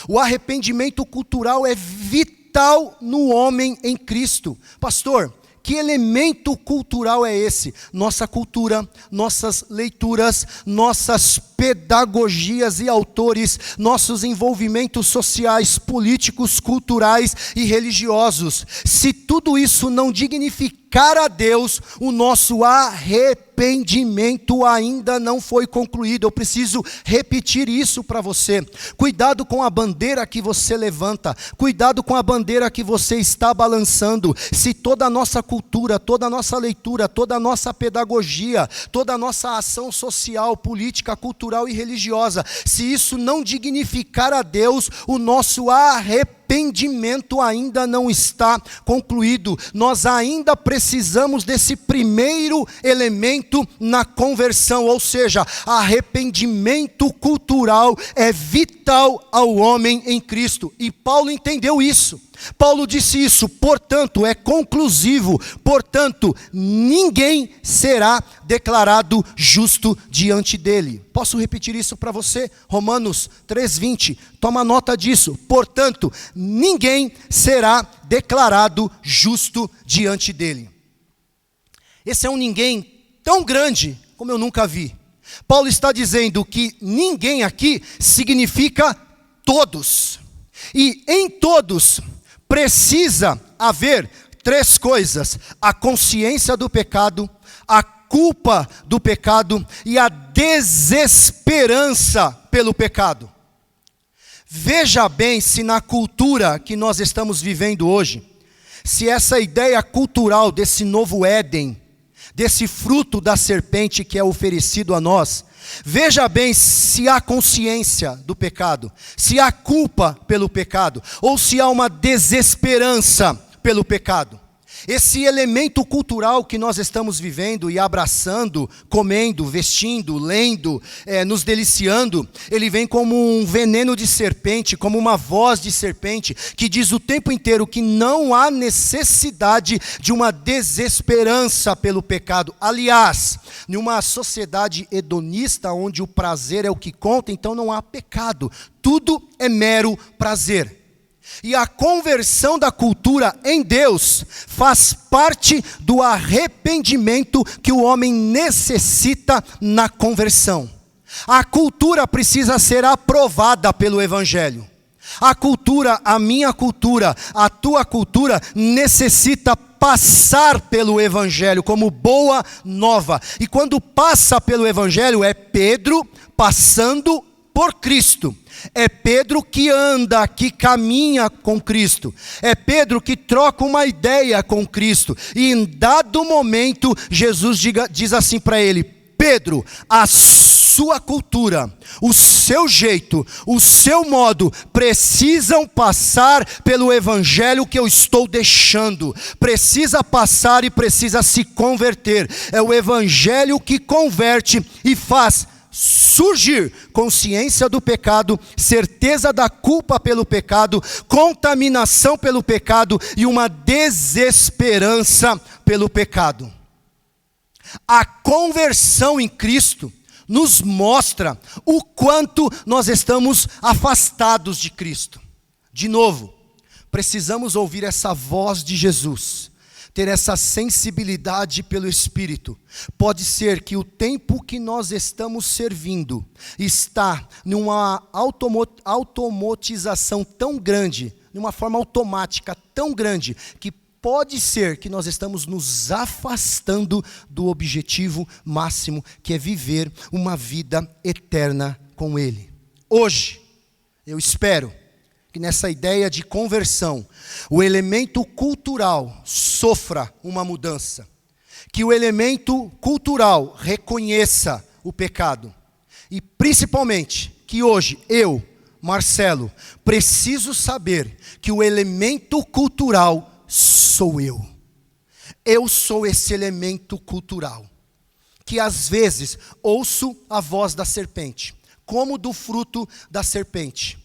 O arrependimento cultural é vital no homem em Cristo. Pastor, que elemento cultural é esse? Nossa cultura, nossas leituras, nossas pedagogias e autores, nossos envolvimentos sociais, políticos, culturais e religiosos. Se tudo isso não dignificar a Deus, o nosso arrependimento ainda não foi concluído. Eu preciso repetir isso para você. Cuidado com a bandeira que você levanta, cuidado com a bandeira que você está balançando. Se toda a nossa cultura, toda a nossa leitura, toda a nossa pedagogia, toda a nossa ação social, política, cultural e religiosa, se isso não dignificar a Deus, o nosso arrependimento ainda não está concluído. Nós ainda precisamos desse primeiro elemento na conversão, ou seja, arrependimento cultural é vital ao homem em Cristo. E Paulo entendeu isso. Paulo disse isso, portanto, é conclusivo, portanto, ninguém será declarado justo diante dele. Posso repetir isso para você? Romanos 3:20, toma nota disso. Portanto, ninguém será declarado justo diante dele. Esse é um ninguém tão grande como eu nunca vi. Paulo está dizendo que ninguém aqui significa todos. E em todos precisa haver três coisas: a consciência do pecado, a culpa do pecado e a desesperança pelo pecado. Veja bem se na cultura que nós estamos vivendo hoje, se essa ideia cultural desse novo Éden, desse fruto da serpente que é oferecido a nós, veja bem se há consciência do pecado, se há culpa pelo pecado, ou se há uma desesperança pelo pecado. Esse elemento cultural que nós estamos vivendo e abraçando, comendo, vestindo, lendo, nos deliciando, ele vem como um veneno de serpente, como uma voz de serpente, que diz o tempo inteiro que não há necessidade de uma desesperança pelo pecado. Aliás, em uma sociedade hedonista, onde o prazer é o que conta, então não há pecado, tudo é mero prazer. E a conversão da cultura em Deus faz parte do arrependimento que o homem necessita na conversão. A cultura precisa ser aprovada pelo Evangelho. A cultura, a minha cultura, a tua cultura necessita passar pelo Evangelho como boa nova. E quando passa pelo Evangelho é Pedro passando por Cristo. É Pedro que anda, que caminha com Cristo. É Pedro que troca uma ideia com Cristo. E em dado momento, Jesus diz assim para ele: Pedro, a sua cultura, o seu jeito, o seu modo, precisam passar pelo Evangelho que eu estou deixando. Precisa passar e precisa se converter. É o Evangelho que converte e faz surgir consciência do pecado, certeza da culpa pelo pecado, contaminação pelo pecado e uma desesperança pelo pecado. A conversão em Cristo nos mostra o quanto nós estamos afastados de Cristo. De novo, precisamos ouvir essa voz de Jesus, ter essa sensibilidade pelo Espírito. Pode ser que o tempo que nós estamos servindo está numa automatização tão grande, numa forma automática tão grande, que pode ser que nós estamos nos afastando do objetivo máximo, que é viver uma vida eterna com Ele. Hoje, eu espero que nessa ideia de conversão, o elemento cultural sofra uma mudança. Que o elemento cultural reconheça o pecado. E principalmente, que hoje eu, Marcelo, preciso saber que o elemento cultural sou eu. Eu sou esse elemento cultural, que às vezes ouço a voz da serpente, como do fruto da serpente,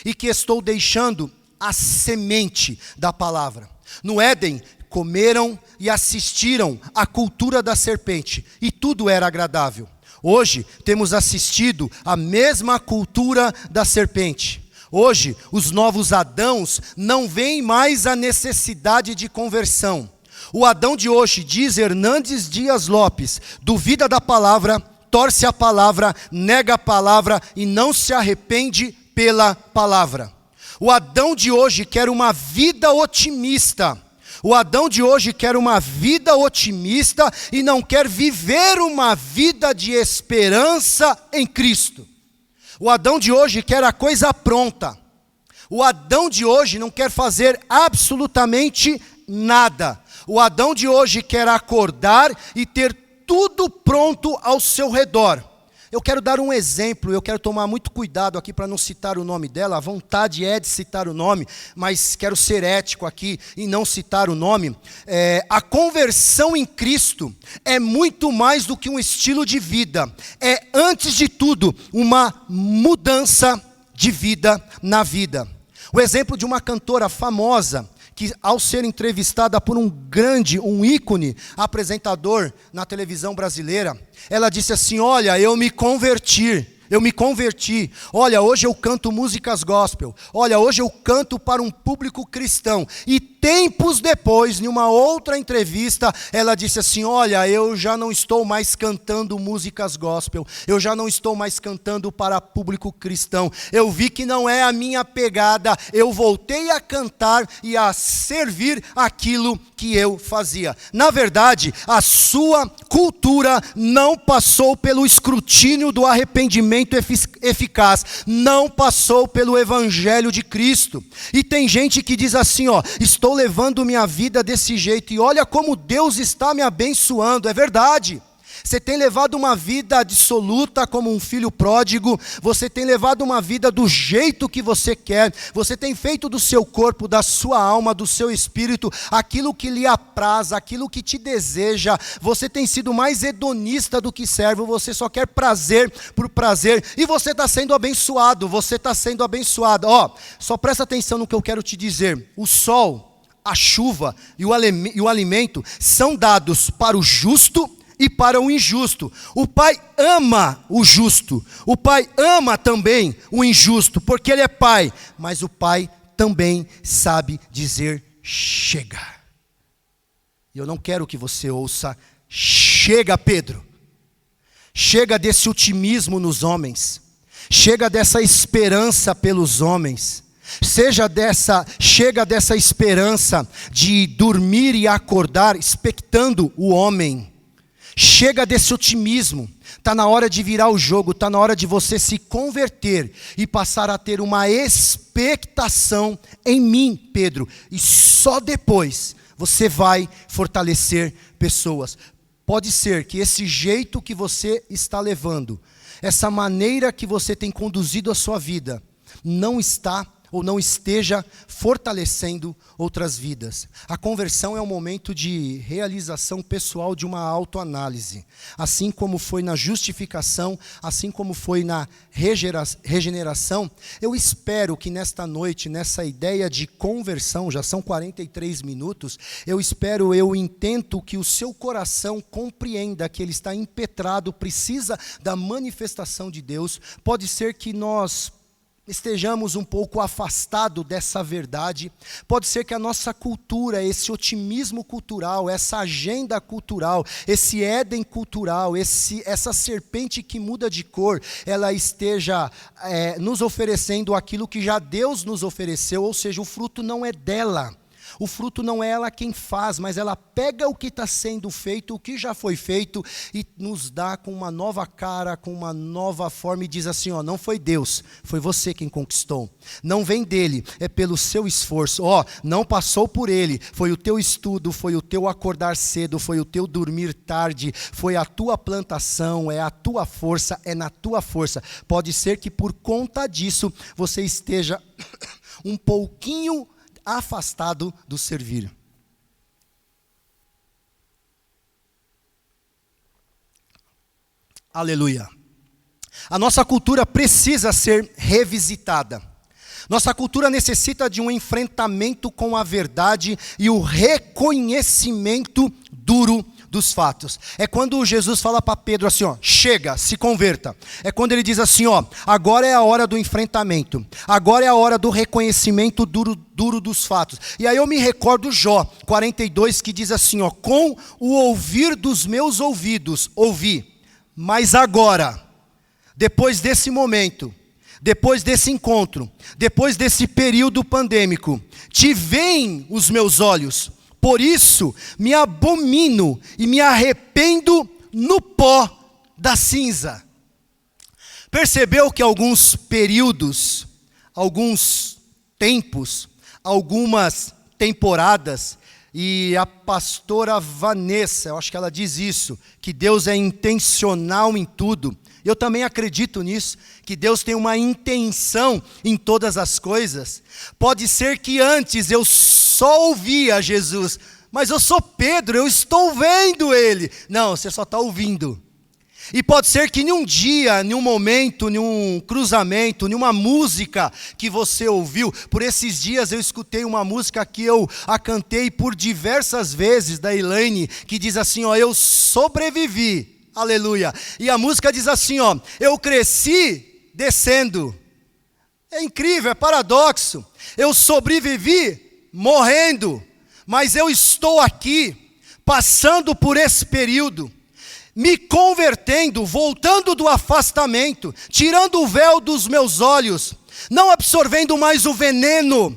e que estou deixando a semente da palavra. No Éden, comeram e assistiram à cultura da serpente, e tudo era agradável. Hoje, temos assistido à mesma cultura da serpente. Hoje, os novos Adãos não veem mais a necessidade de conversão. O Adão de hoje, diz Hernandes Dias Lopes, duvida da palavra, torce a palavra, nega a palavra e não se arrepende pela palavra. O Adão de hoje quer uma vida otimista. O Adão de hoje quer uma vida otimista e não quer viver uma vida de esperança em Cristo. O Adão de hoje quer a coisa pronta. O Adão de hoje não quer fazer absolutamente nada. O Adão de hoje quer acordar e ter tudo pronto ao seu redor. Eu quero dar um exemplo, eu quero tomar muito cuidado aqui para não citar o nome dela. A vontade é de citar o nome, mas quero ser ético aqui e não citar o nome. A conversão em Cristo é muito mais do que um estilo de vida. É, antes de tudo, uma mudança de vida na vida. O exemplo de uma cantora famosa, que ao ser entrevistada por um ícone apresentador na televisão brasileira, ela disse assim: olha, eu me converti. Olha, hoje eu canto músicas gospel. Olha, hoje eu canto para um público cristão. E tempos depois, em uma outra entrevista, ela disse assim: olha, eu já não estou mais cantando músicas gospel. Eu já não estou mais cantando para público cristão. Eu vi que não é a minha pegada. Eu voltei a cantar e a servir aquilo que eu fazia. Na verdade, a sua cultura não passou pelo escrutínio do arrependimento eficaz, não passou pelo evangelho de Cristo. E tem gente que diz assim: estou levando minha vida desse jeito e olha como Deus está me abençoando. É verdade. Você tem levado uma vida dissoluta como um filho pródigo, você tem levado uma vida do jeito que você quer, você tem feito do seu corpo, da sua alma, do seu espírito, aquilo que lhe apraz, aquilo que te deseja. Você tem sido mais hedonista do que servo, você só quer prazer por prazer, e você está sendo abençoado, só presta atenção no que eu quero te dizer. O sol, a chuva e o alimento são dados para o justo e para o injusto. O Pai ama o justo, o Pai ama também o injusto, porque Ele é Pai, mas o Pai também sabe dizer chega. E eu não quero que você ouça chega, Pedro. Chega desse otimismo nos homens, chega dessa esperança pelos homens. Chega dessa esperança de dormir e acordar expectando o homem. Chega desse otimismo. Está na hora de virar o jogo, está na hora de você se converter e passar a ter uma expectação em mim, Pedro. E só depois você vai fortalecer pessoas. Pode ser que esse jeito que você está levando, essa maneira que você tem conduzido a sua vida, não está ou não esteja fortalecendo outras vidas. A conversão é um momento de realização pessoal de uma autoanálise. Assim como foi na justificação, assim como foi na regeneração, eu espero que nesta noite, nessa ideia de conversão, já são 43 minutos, eu intento que o seu coração compreenda que ele está impetrado, precisa da manifestação de Deus. Pode ser que nós estejamos um pouco afastados dessa verdade. Pode ser que a nossa cultura, esse otimismo cultural, essa agenda cultural, esse Éden cultural, essa serpente que muda de cor, ela esteja nos oferecendo aquilo que já Deus nos ofereceu, ou seja, o fruto não é dela. O fruto não é ela quem faz, mas ela pega o que está sendo feito, o que já foi feito, e nos dá com uma nova cara, com uma nova forma, e diz assim, não foi Deus, foi você quem conquistou. Não vem dele, é pelo seu esforço. Não passou por ele, foi o teu estudo, foi o teu acordar cedo, foi o teu dormir tarde, foi a tua plantação, é a tua força, é na tua força. Pode ser que por conta disso, você esteja um pouquinho afastado do servir. Aleluia. A nossa cultura precisa ser revisitada. Nossa cultura necessita de um enfrentamento com a verdade e o reconhecimento duro dos fatos. É quando Jesus fala para Pedro assim, chega, se converta. É quando ele diz assim, agora é a hora do enfrentamento. Agora é a hora do reconhecimento duro dos fatos. E aí eu me recordo Jó 42, que diz assim, com o ouvir dos meus ouvidos, ouvi. Mas agora, depois desse momento, depois desse encontro, depois desse período pandêmico, te veem os meus olhos. Por isso, me abomino e me arrependo no pó da cinza. Percebeu que alguns períodos, alguns tempos, algumas temporadas, e a pastora Vanessa, eu acho que ela diz isso, que Deus é intencional em tudo. Eu também acredito nisso, que Deus tem uma intenção em todas as coisas. Pode ser que antes eu só ouvia Jesus, mas eu sou Pedro, eu estou vendo Ele. Não, você só está ouvindo. E pode ser que em um dia, em um momento, em um cruzamento, em uma música que você ouviu, por esses dias eu escutei uma música que eu a cantei por diversas vezes, da Elaine, que diz assim, eu sobrevivi, aleluia. E a música diz assim, eu cresci descendo. É incrível, é paradoxo. Eu sobrevivi morrendo, mas eu estou aqui, passando por esse período, me convertendo, voltando do afastamento, tirando o véu dos meus olhos, não absorvendo mais o veneno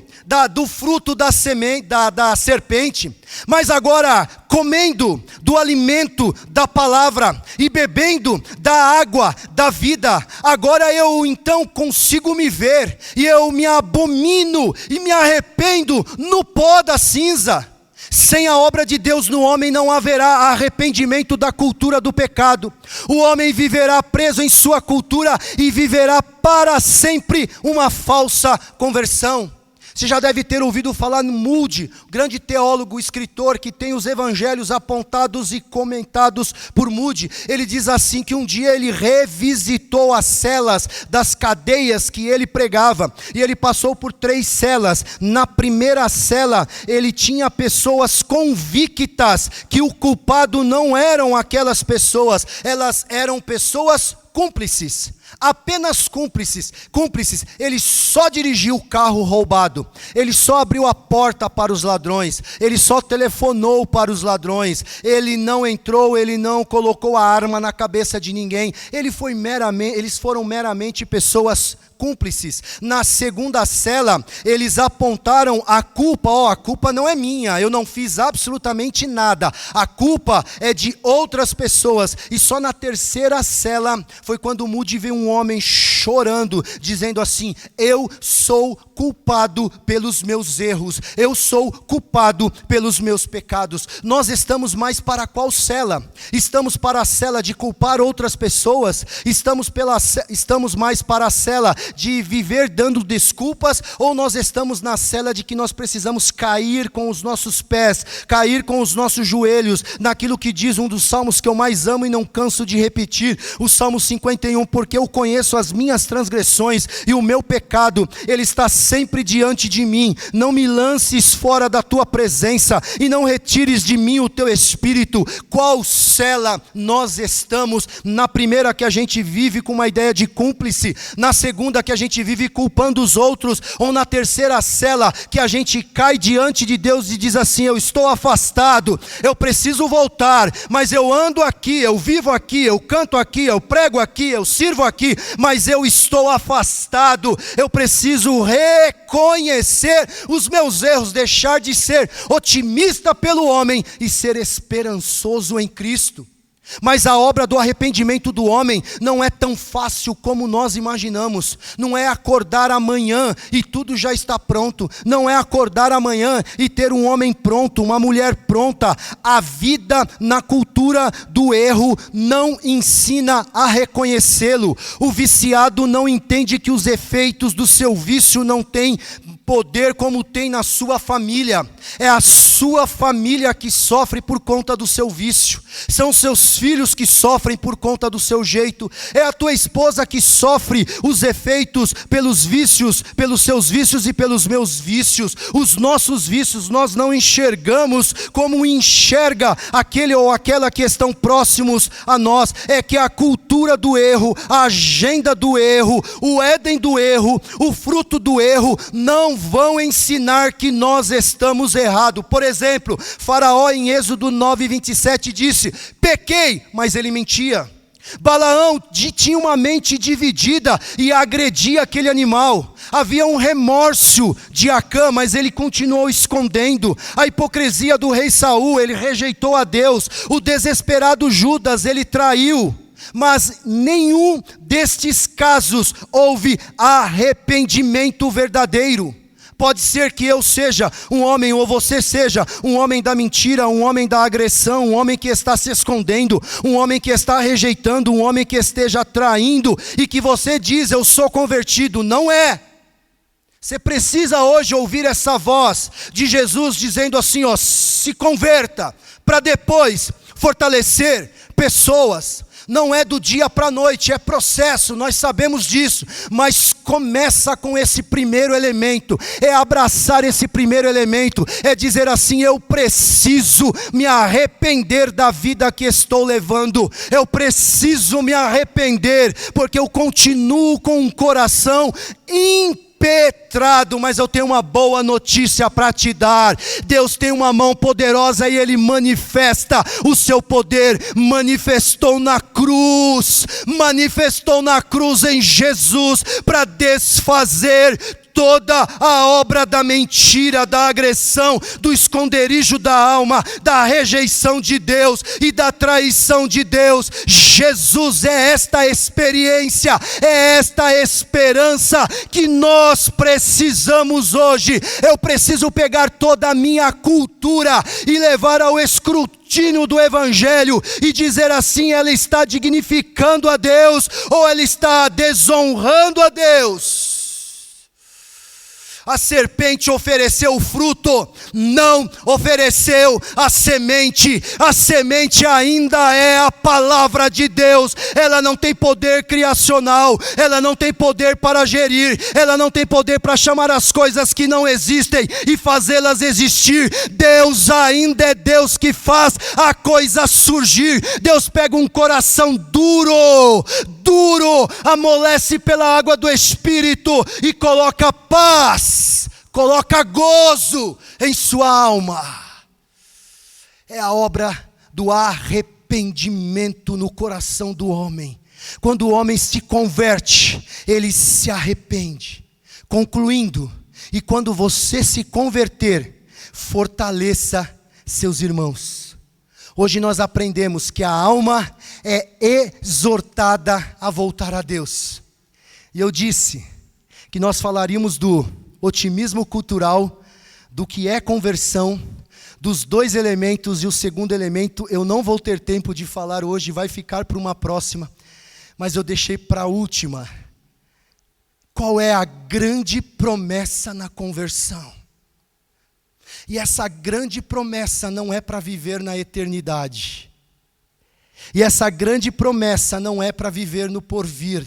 do fruto da serpente, mas agora comendo do alimento da palavra e bebendo da água da vida. Agora eu então consigo me ver, e eu me abomino e me arrependo no pó da cinza. Sem a obra de Deus no homem não haverá arrependimento da cultura do pecado. O homem viverá preso em sua cultura e viverá para sempre uma falsa conversão. Você já deve ter ouvido falar no Moody, grande teólogo, escritor, que tem os evangelhos apontados e comentados por Moody. Ele diz assim que um dia ele revisitou as celas das cadeias que ele pregava. E ele passou por 3 celas. Na primeira cela, ele tinha pessoas convictas que o culpado não eram aquelas pessoas. Elas eram pessoas cúmplices. Apenas cúmplices. Ele só dirigiu o carro roubado, ele só abriu a porta para os ladrões, ele só telefonou para os ladrões, ele não entrou, ele não colocou a arma na cabeça de ninguém, eles foram meramente pessoas cúmplices. Na segunda cela, eles apontaram a culpa, a culpa não é minha, eu não fiz absolutamente nada, a culpa é de outras pessoas. E só na terceira cela foi quando Moody viu um homem chorando, dizendo assim: eu sou culpado pelos meus erros, eu sou culpado pelos meus pecados. Nós estamos mais para qual cela? Estamos para a cela de culpar outras pessoas? Estamos mais para a cela de viver dando desculpas? Ou nós estamos na cela de que nós precisamos cair com os nossos pés, cair com os nossos joelhos, naquilo que diz um dos salmos que eu mais amo e não canso de repetir, o Salmo 51, porque eu conheço as minhas transgressões e o meu pecado, ele está sempre diante de mim. Não me lances fora da tua presença e não retires de mim o teu espírito. Qual cela nós estamos? Na primeira, que a gente vive com uma ideia de cúmplice, na segunda, que a gente vive culpando os outros, ou na terceira cela, que a gente cai diante de Deus e diz assim: eu estou afastado, eu preciso voltar, mas eu ando aqui, eu vivo aqui, eu canto aqui, eu prego aqui, eu sirvo aqui, mas eu estou afastado. Eu preciso reconhecer os meus erros, deixar de ser otimista pelo homem e ser esperançoso em Cristo. Mas a obra do arrependimento do homem não é tão fácil como nós imaginamos. Não é acordar amanhã e tudo já está pronto. Não é acordar amanhã e ter um homem pronto, uma mulher pronta. A vida na cultura do erro não ensina a reconhecê-lo. O viciado não entende que os efeitos do seu vício não têm poder como tem na sua família. É a sua família que sofre por conta do seu vício. São seus filhos que sofrem por conta do seu jeito. É a tua esposa que sofre os efeitos pelos vícios, pelos seus vícios e pelos meus vícios. Os nossos vícios nós não enxergamos como enxerga aquele ou aquela que estão próximos a nós. É que a cultura do erro, a agenda do erro, o Éden do erro, o fruto do erro não vão ensinar que nós estamos errados. Por exemplo, Faraó em Êxodo 9:27 disse: pequei, mas ele mentia. Balaão tinha uma mente dividida e agredia aquele animal. Havia um remorso de Acã, mas ele continuou escondendo. A hipocrisia do rei Saul, ele rejeitou a Deus. O desesperado Judas, ele traiu. Mas nenhum destes casos houve arrependimento verdadeiro. Pode ser que eu seja um homem, ou você seja um homem da mentira, um homem da agressão, um homem que está se escondendo, um homem que está rejeitando, um homem que esteja traindo, e que você diz: eu sou convertido. Não é. Você precisa hoje ouvir essa voz de Jesus dizendo assim: ó, se converta, para depois fortalecer pessoas. Não é do dia para a noite, é processo, nós sabemos disso, mas começa com esse primeiro elemento, é abraçar esse primeiro elemento, é dizer assim: eu preciso me arrepender da vida que estou levando, eu preciso me arrepender, porque eu continuo com um coração impetrado, mas eu tenho uma boa notícia para te dar. Deus tem uma mão poderosa e Ele manifesta o seu poder. Manifestou na cruz em Jesus, para desfazer toda a obra da mentira, da agressão, do esconderijo da alma, da rejeição de Deus e da traição de Deus. Jesus é esta experiência, é esta esperança que nós precisamos hoje. Eu preciso pegar toda a minha cultura e levar ao escrutínio do Evangelho e dizer assim: ela está dignificando a Deus ou ela está desonrando a Deus? A serpente ofereceu o fruto, não ofereceu a semente. A semente ainda é a palavra de Deus. Ela não tem poder criacional, ela não tem poder para gerir, ela não tem poder para chamar as coisas que não existem e fazê-las existir. Deus ainda é Deus que faz a coisa surgir. Deus pega um coração duro, amolece pela água do Espírito e coloca paz, coloca gozo em sua alma. É a obra do arrependimento no coração do homem. Quando o homem se converte, ele se arrepende. Concluindo, e quando você se converter, fortaleça seus irmãos. Hoje nós aprendemos que a alma é exortada a voltar a Deus. E eu disse que nós falaríamos do otimismo cultural, do que é conversão, dos 2 elementos, e o segundo elemento eu não vou ter tempo de falar hoje, vai ficar para uma próxima, mas eu deixei para a última. Qual é a grande promessa na conversão? E essa grande promessa não é para viver na eternidade. E essa grande promessa não é para viver no porvir.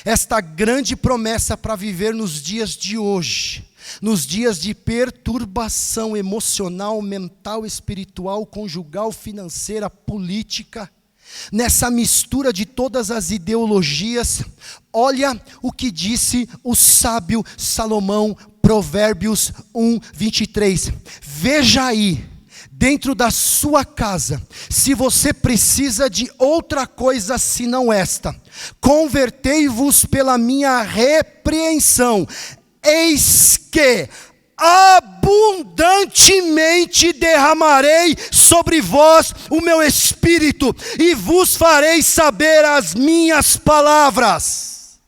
Esta grande promessa para viver nos dias de hoje, nos dias de perturbação emocional, mental, espiritual, conjugal, financeira, política, nessa mistura de todas as ideologias. Olha o que disse o sábio Salomão, Provérbios 1:23. Veja aí, dentro da sua casa, se você precisa de outra coisa senão esta: convertei-vos pela minha repreensão, eis que abundantemente derramarei sobre vós o meu espírito, e vos farei saber as minhas palavras.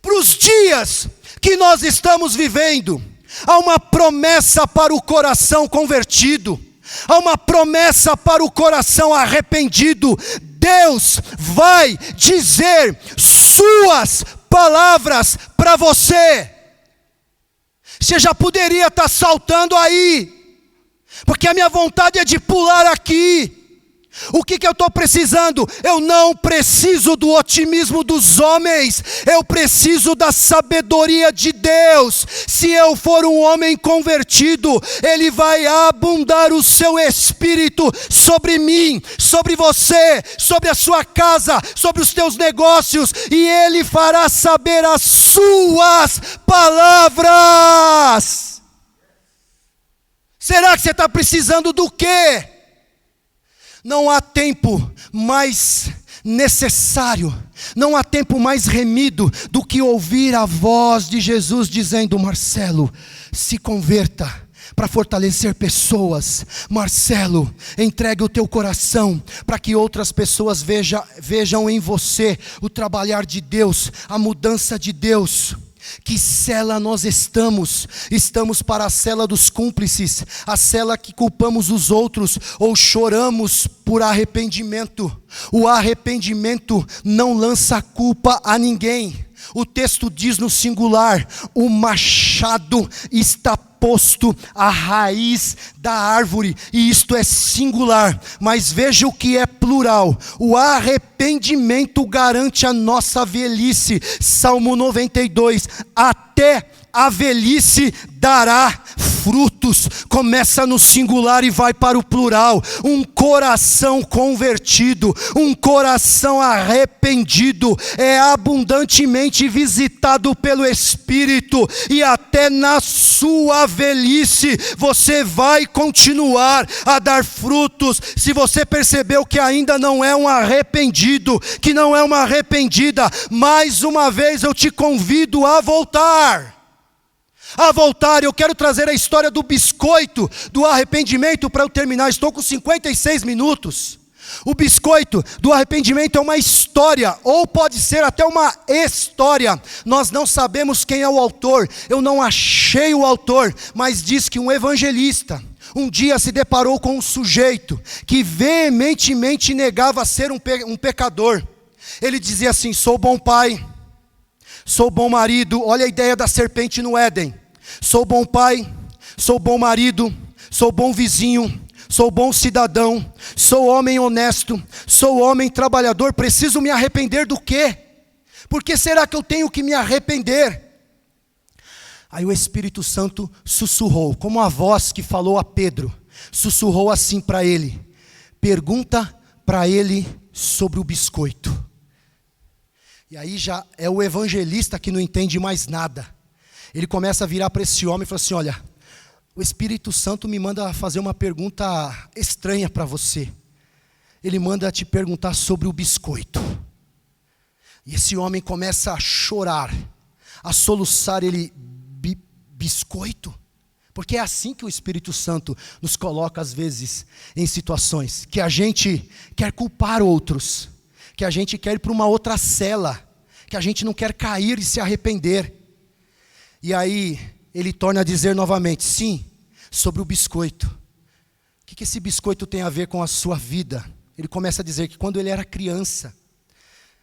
Para os dias que nós estamos vivendo, há uma promessa para o coração convertido, há uma promessa para o coração arrependido. Deus vai dizer suas palavras para você. Você já poderia estar saltando aí, porque a minha vontade é de pular aqui. O que eu estou precisando? Eu não preciso do otimismo dos homens, eu preciso da sabedoria de Deus. Se eu for um homem convertido, Ele vai abundar o seu Espírito sobre mim, sobre você, sobre a sua casa, sobre os teus negócios, e Ele fará saber as suas palavras. Será que você está precisando do quê? Não há tempo mais necessário, não há tempo mais remido do que ouvir a voz de Jesus dizendo: Marcelo, se converta para fortalecer pessoas. Marcelo, entregue o teu coração para que outras pessoas vejam em você o trabalhar de Deus, a mudança de Deus. Que cela nós estamos? Estamos para a cela dos cúmplices, a cela que culpamos os outros ou choramos por arrependimento. O arrependimento não lança culpa a ninguém. O texto diz no singular: o machado está posto à raiz da árvore, e isto é singular, mas veja o que é plural. O arrependimento garante a nossa velhice. Salmo 92, até a velhice dará frutos. Começa no singular e vai para o plural. Um coração convertido, um coração arrependido é abundantemente visitado pelo Espírito, e até na sua velhice você vai continuar a dar frutos. Se você percebeu que ainda não é um arrependido, que não é uma arrependida, mais uma vez eu te convido a voltar. Eu quero trazer a história do biscoito do arrependimento para eu terminar. Estou com 56 minutos. O biscoito do arrependimento é uma história, ou pode ser até uma história. Nós não sabemos quem é o autor, eu não achei o autor, mas diz que um evangelista um dia se deparou com um sujeito que veementemente negava ser um pecador. Ele dizia assim: sou bom pai, sou bom marido. Olha a ideia da serpente no Éden. Sou bom pai, sou bom marido, sou bom vizinho, sou bom cidadão, sou homem honesto, sou homem trabalhador. Preciso me arrepender do quê? Por que será que eu tenho que me arrepender? Aí o Espírito Santo sussurrou, como a voz que falou a Pedro, sussurrou assim para ele: pergunta para ele sobre o biscoito. E aí já é o evangelista que não entende mais nada. Ele começa a virar para esse homem e fala assim: olha, o Espírito Santo me manda fazer uma pergunta estranha para você. Ele manda te perguntar sobre o biscoito. E esse homem começa a chorar, a soluçar. Ele: biscoito? Porque é assim que o Espírito Santo nos coloca às vezes em situações que a gente quer culpar outros, que a gente quer ir para uma outra cela, que a gente não quer cair e se arrepender. E aí ele torna a dizer novamente, sim, sobre o biscoito. O que esse biscoito tem a ver com a sua vida? Ele começa a dizer que quando ele era criança,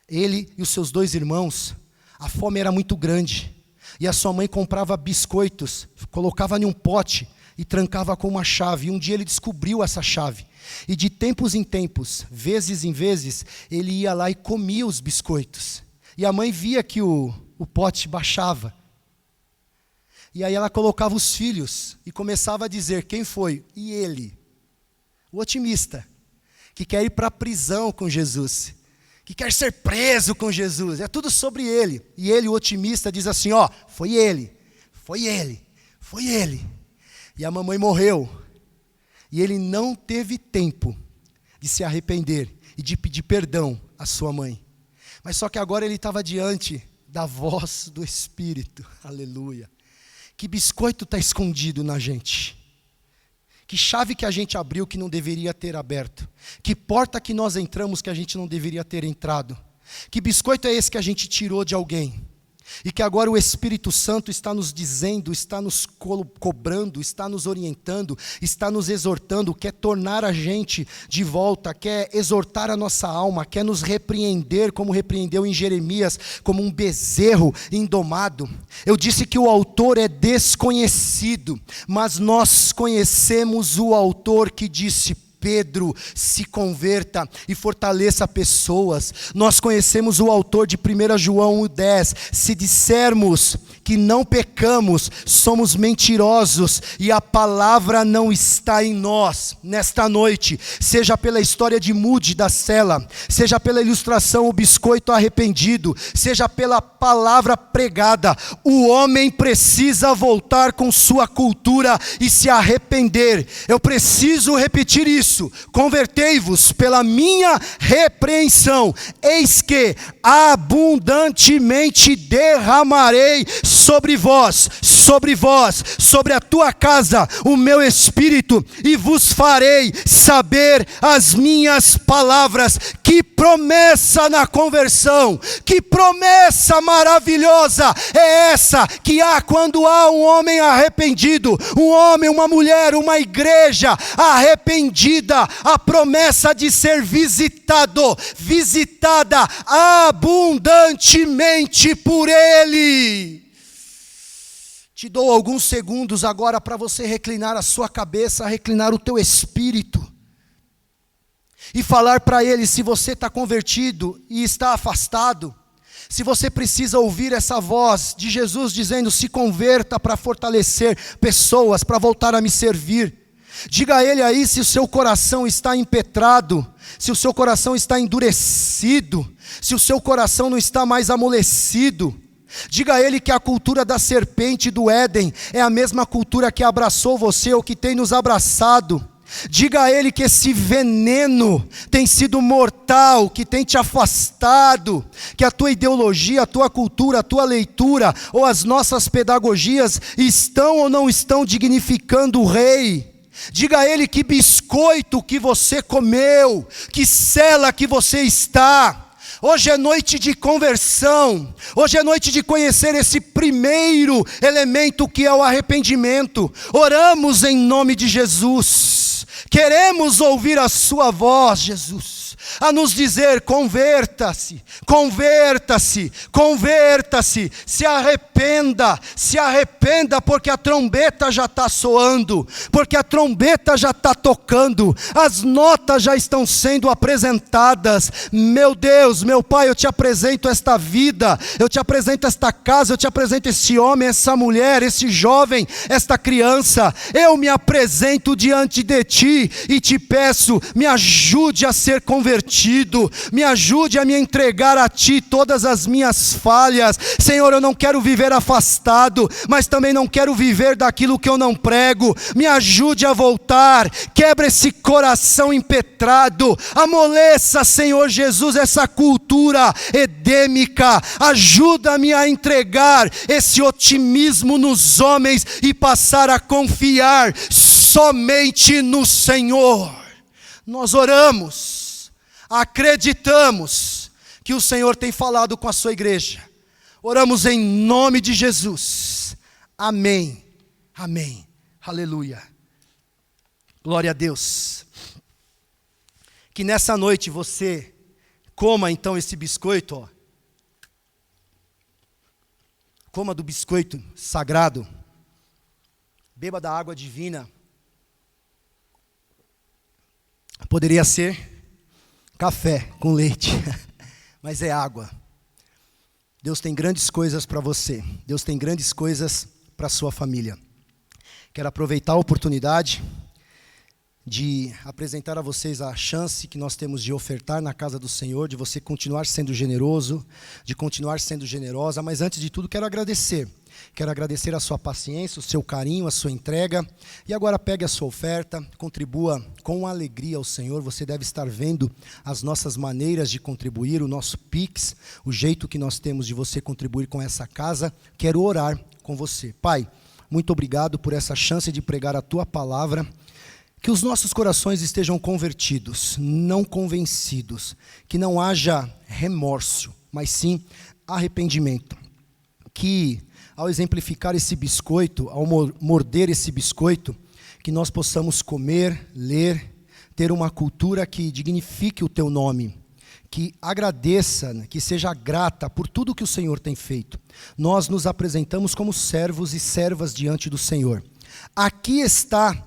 ele e os seus 2 irmãos, a fome era muito grande. E a sua mãe comprava biscoitos, colocava em um pote e trancava com uma chave. E um dia ele descobriu essa chave. E de tempos em tempos, vezes em vezes, ele ia lá e comia os biscoitos. E a mãe via que o pote baixava. E aí ela colocava os filhos e começava a dizer, quem foi? E ele, o otimista, que quer ir para a prisão com Jesus, que quer ser preso com Jesus, é tudo sobre ele. E ele, o otimista, diz assim, foi ele, foi ele, foi ele. E a mamãe morreu. E ele não teve tempo de se arrepender e de pedir perdão à sua mãe. Mas só que agora ele estava diante da voz do Espírito. Aleluia. Que biscoito está escondido na gente? Que chave que a gente abriu que não deveria ter aberto? Que porta que nós entramos que a gente não deveria ter entrado? Que biscoito é esse que a gente tirou de alguém? E que agora o Espírito Santo está nos dizendo, está nos cobrando, está nos orientando, está nos exortando, quer tornar a gente de volta, quer exortar a nossa alma, quer nos repreender, como repreendeu em Jeremias, como um bezerro indomado. Eu disse que o autor é desconhecido, mas nós conhecemos o autor que disse, Pedro, se converta e fortaleça pessoas. Nós conhecemos o autor de 1 João 1,10. Se dissermos que não pecamos, somos mentirosos e a palavra não está em nós. Nesta noite, seja pela história de Moody da cela, seja pela ilustração o biscoito arrependido, seja pela palavra pregada, o homem precisa voltar com sua cultura e se arrepender. Eu preciso repetir isso. Convertei-vos pela minha repreensão, eis que abundantemente derramarei sobre vós, sobre a tua casa, o meu espírito, e vos farei saber as minhas palavras. Que promessa na conversão, que promessa maravilhosa é essa que há quando há um homem arrependido, um homem, uma mulher, uma igreja arrependida, a promessa de ser visitada abundantemente por Ele. Te dou alguns segundos agora para você reclinar a sua cabeça, reclinar o teu espírito e falar para Ele se você está convertido e está afastado, se você precisa ouvir essa voz de Jesus dizendo, se converta para fortalecer pessoas, para voltar a me servir. Diga a Ele aí se o seu coração está impetrado, se o seu coração está endurecido, se o seu coração não está mais amolecido. Diga a Ele que a cultura da serpente do Éden é a mesma cultura que abraçou você ou que tem nos abraçado. Diga a Ele que esse veneno tem sido mortal, que tem te afastado, que a tua ideologia, a tua cultura, a tua leitura ou as nossas pedagogias estão ou não estão dignificando o Rei. Diga a Ele que biscoito que você comeu, que cela que você está. Hoje é noite de conversão, hoje é noite de conhecer esse primeiro elemento que é o arrependimento. Oramos em nome de Jesus, queremos ouvir a sua voz, Jesus, a nos dizer, converta-se, converta-se, converta-se, se arrependa, porque a trombeta já está soando, porque a trombeta já está tocando, as notas já estão sendo apresentadas. Meu Deus, meu Pai, eu te apresento esta vida, eu te apresento esta casa, eu te apresento esse homem, essa mulher, esse jovem, esta criança, eu me apresento diante de Ti e te peço, me ajude a ser convertido, me ajude a me entregar a Ti todas as minhas falhas. Senhor, eu não quero viver afastado, mas também não quero viver daquilo que eu não prego. Me ajude a voltar, quebra esse coração impetrado, amoleça, Senhor Jesus, essa cultura edêmica, ajuda-me a entregar esse otimismo nos homens e passar a confiar somente no Senhor. Nós oramos, acreditamos que o Senhor tem falado com a sua igreja. Oramos em nome de Jesus. Amém. Amém. Aleluia. Glória a Deus. Que nessa noite você coma então esse biscoito, ó. Coma do biscoito sagrado. Beba da água divina. Poderia ser café com leite, mas é água. Deus tem grandes coisas para você. Deus tem grandes coisas para a sua família. Quero aproveitar a oportunidade de apresentar a vocês a chance que nós temos de ofertar na casa do Senhor, de você continuar sendo generoso, de continuar sendo generosa, mas antes de tudo quero agradecer. Quero agradecer a sua paciência, o seu carinho, a sua entrega. E agora pegue a sua oferta, contribua com alegria ao Senhor. Você deve estar vendo as nossas maneiras de contribuir, o nosso Pix, o jeito que nós temos de você contribuir com essa casa. Quero orar com você. Pai, muito obrigado por essa chance de pregar a Tua palavra. Que os nossos corações estejam convertidos, não convencidos. Que não haja remorso, mas sim arrependimento. Que ao exemplificar esse biscoito, ao morder esse biscoito, que nós possamos comer, ler, ter uma cultura que dignifique o Teu nome, que agradeça, que seja grata por tudo que o Senhor tem feito. Nós nos apresentamos como servos e servas diante do Senhor. Aqui está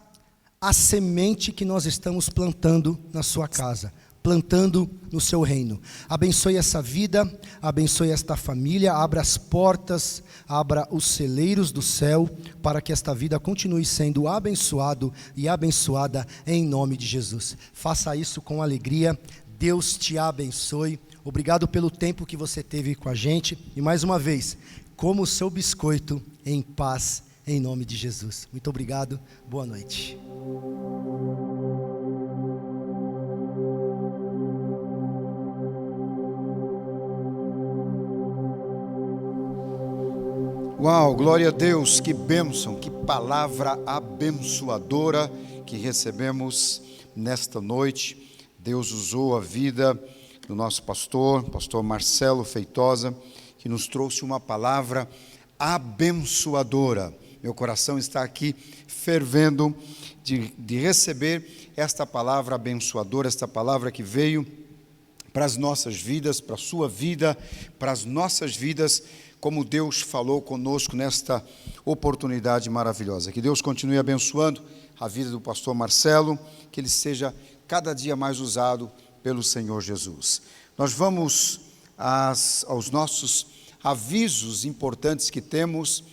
a semente que nós estamos plantando na sua casa, plantando no seu reino. Abençoe essa vida, abençoe esta família, abra as portas, abra os celeiros do céu, para que esta vida continue sendo abençoado e abençoada em nome de Jesus. Faça isso com alegria, Deus te abençoe. Obrigado pelo tempo que você teve com a gente, e mais uma vez, coma o seu biscoito em paz, em nome de Jesus. Muito obrigado, boa noite. Uau, glória a Deus, que bênção, que palavra abençoadora que recebemos nesta noite. Deus usou a vida do nosso pastor Marcelo Feitosa, que nos trouxe uma palavra abençoadora. Meu coração está aqui fervendo de receber esta palavra abençoadora, esta palavra que veio para as nossas vidas, para a sua vida, para as nossas vidas, como Deus falou conosco nesta oportunidade maravilhosa. Que Deus continue abençoando a vida do pastor Marcelo, que ele seja cada dia mais usado pelo Senhor Jesus. Nós vamos aos nossos avisos importantes que temos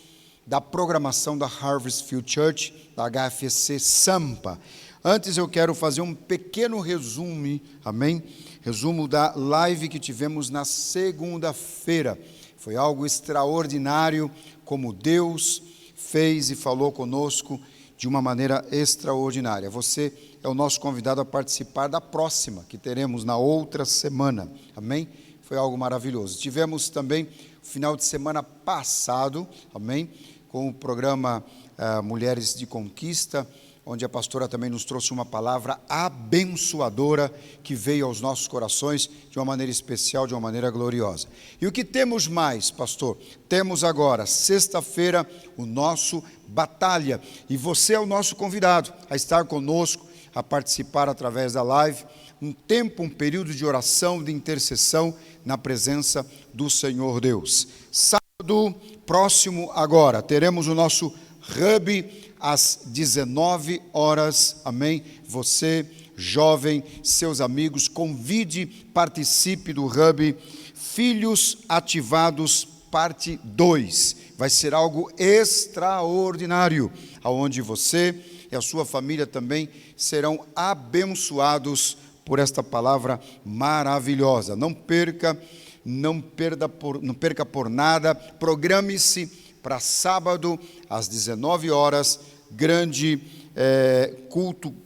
da programação da Harvest Field Church, da HFC Sampa. Antes eu quero fazer um pequeno resumo, amém? Resumo da live que tivemos na segunda-feira. Foi algo extraordinário, como Deus fez e falou conosco de uma maneira extraordinária. Você é o nosso convidado a participar da próxima, que teremos na outra semana, amém? Foi algo maravilhoso. Tivemos também o final de semana passado, amém? Com o programa Mulheres de Conquista, onde a pastora também nos trouxe uma palavra abençoadora que veio aos nossos corações de uma maneira especial, de uma maneira gloriosa. E o que temos mais, pastor? Temos agora, sexta-feira, o nosso Batalha. E você é o nosso convidado a estar conosco, a participar através da live. Um tempo, um período de oração, de intercessão na presença do Senhor Deus. Sábado próximo agora, teremos o nosso Hub às 19 horas, amém? Você, jovem, seus amigos, convide, participe do Hub Filhos Ativados, parte 2. Vai ser algo extraordinário, onde você e a sua família também serão abençoados por esta palavra maravilhosa. Não perca por nada, programe-se para sábado, às 19 horas, grande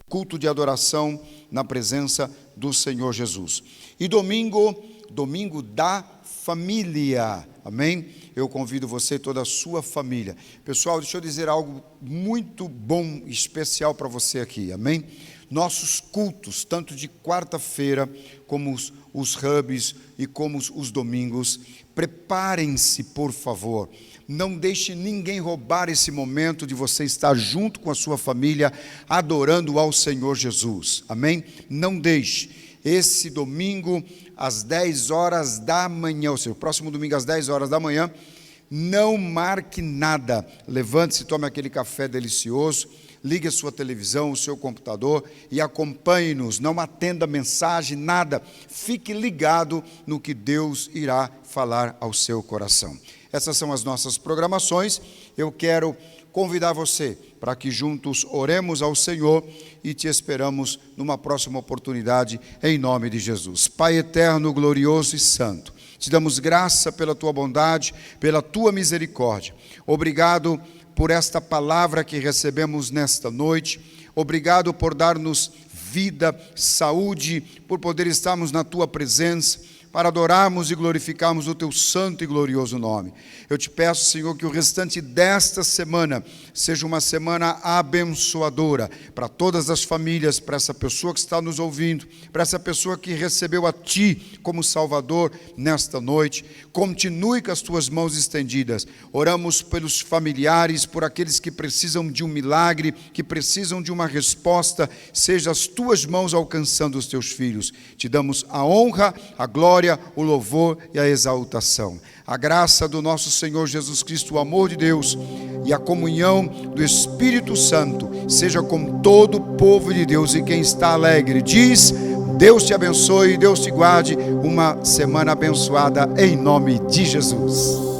culto de adoração na presença do Senhor Jesus. E domingo da família, amém? Eu convido você e toda a sua família. Pessoal, deixa eu dizer algo muito bom, especial para você aqui, amém? nossos cultos, tanto de quarta-feira, como os hubs e como os domingos. Preparem-se, por favor. Não deixe ninguém roubar esse momento de você estar junto com a sua família, adorando ao Senhor Jesus. Amém? Não deixe. Esse domingo, às 10 horas da manhã, ou seja, o próximo domingo às 10 horas da manhã, não marque nada. Levante-se, tome aquele café delicioso, ligue a sua televisão, o seu computador e acompanhe-nos. Não atenda mensagem, nada. Fique ligado no que Deus irá falar ao seu coração. Essas são as nossas programações. Eu quero convidar você para que juntos oremos ao Senhor e te esperamos numa próxima oportunidade, em nome de Jesus. Pai eterno, glorioso e santo, te damos graça pela tua bondade, pela tua misericórdia. Obrigado por esta palavra que recebemos nesta noite. Obrigado por dar-nos vida, saúde, por poder estarmos na tua presença, para adorarmos e glorificarmos o teu santo e glorioso nome. Eu te peço, Senhor, que o restante desta semana seja uma semana abençoadora para todas as famílias, para essa pessoa que está nos ouvindo, para essa pessoa que recebeu a Ti como Salvador nesta noite. Continue com as tuas mãos estendidas. Oramos pelos familiares, por aqueles que precisam de um milagre, que precisam de uma resposta. Seja as tuas mãos alcançando os teus filhos. Te damos a honra, a glória, o louvor e a exaltação. A graça do nosso Senhor Jesus Cristo, o amor de Deus e a comunhão do Espírito Santo seja com todo o povo de Deus. E quem está alegre diz: Deus te abençoe, Deus te guarde. Uma semana abençoada em nome de Jesus.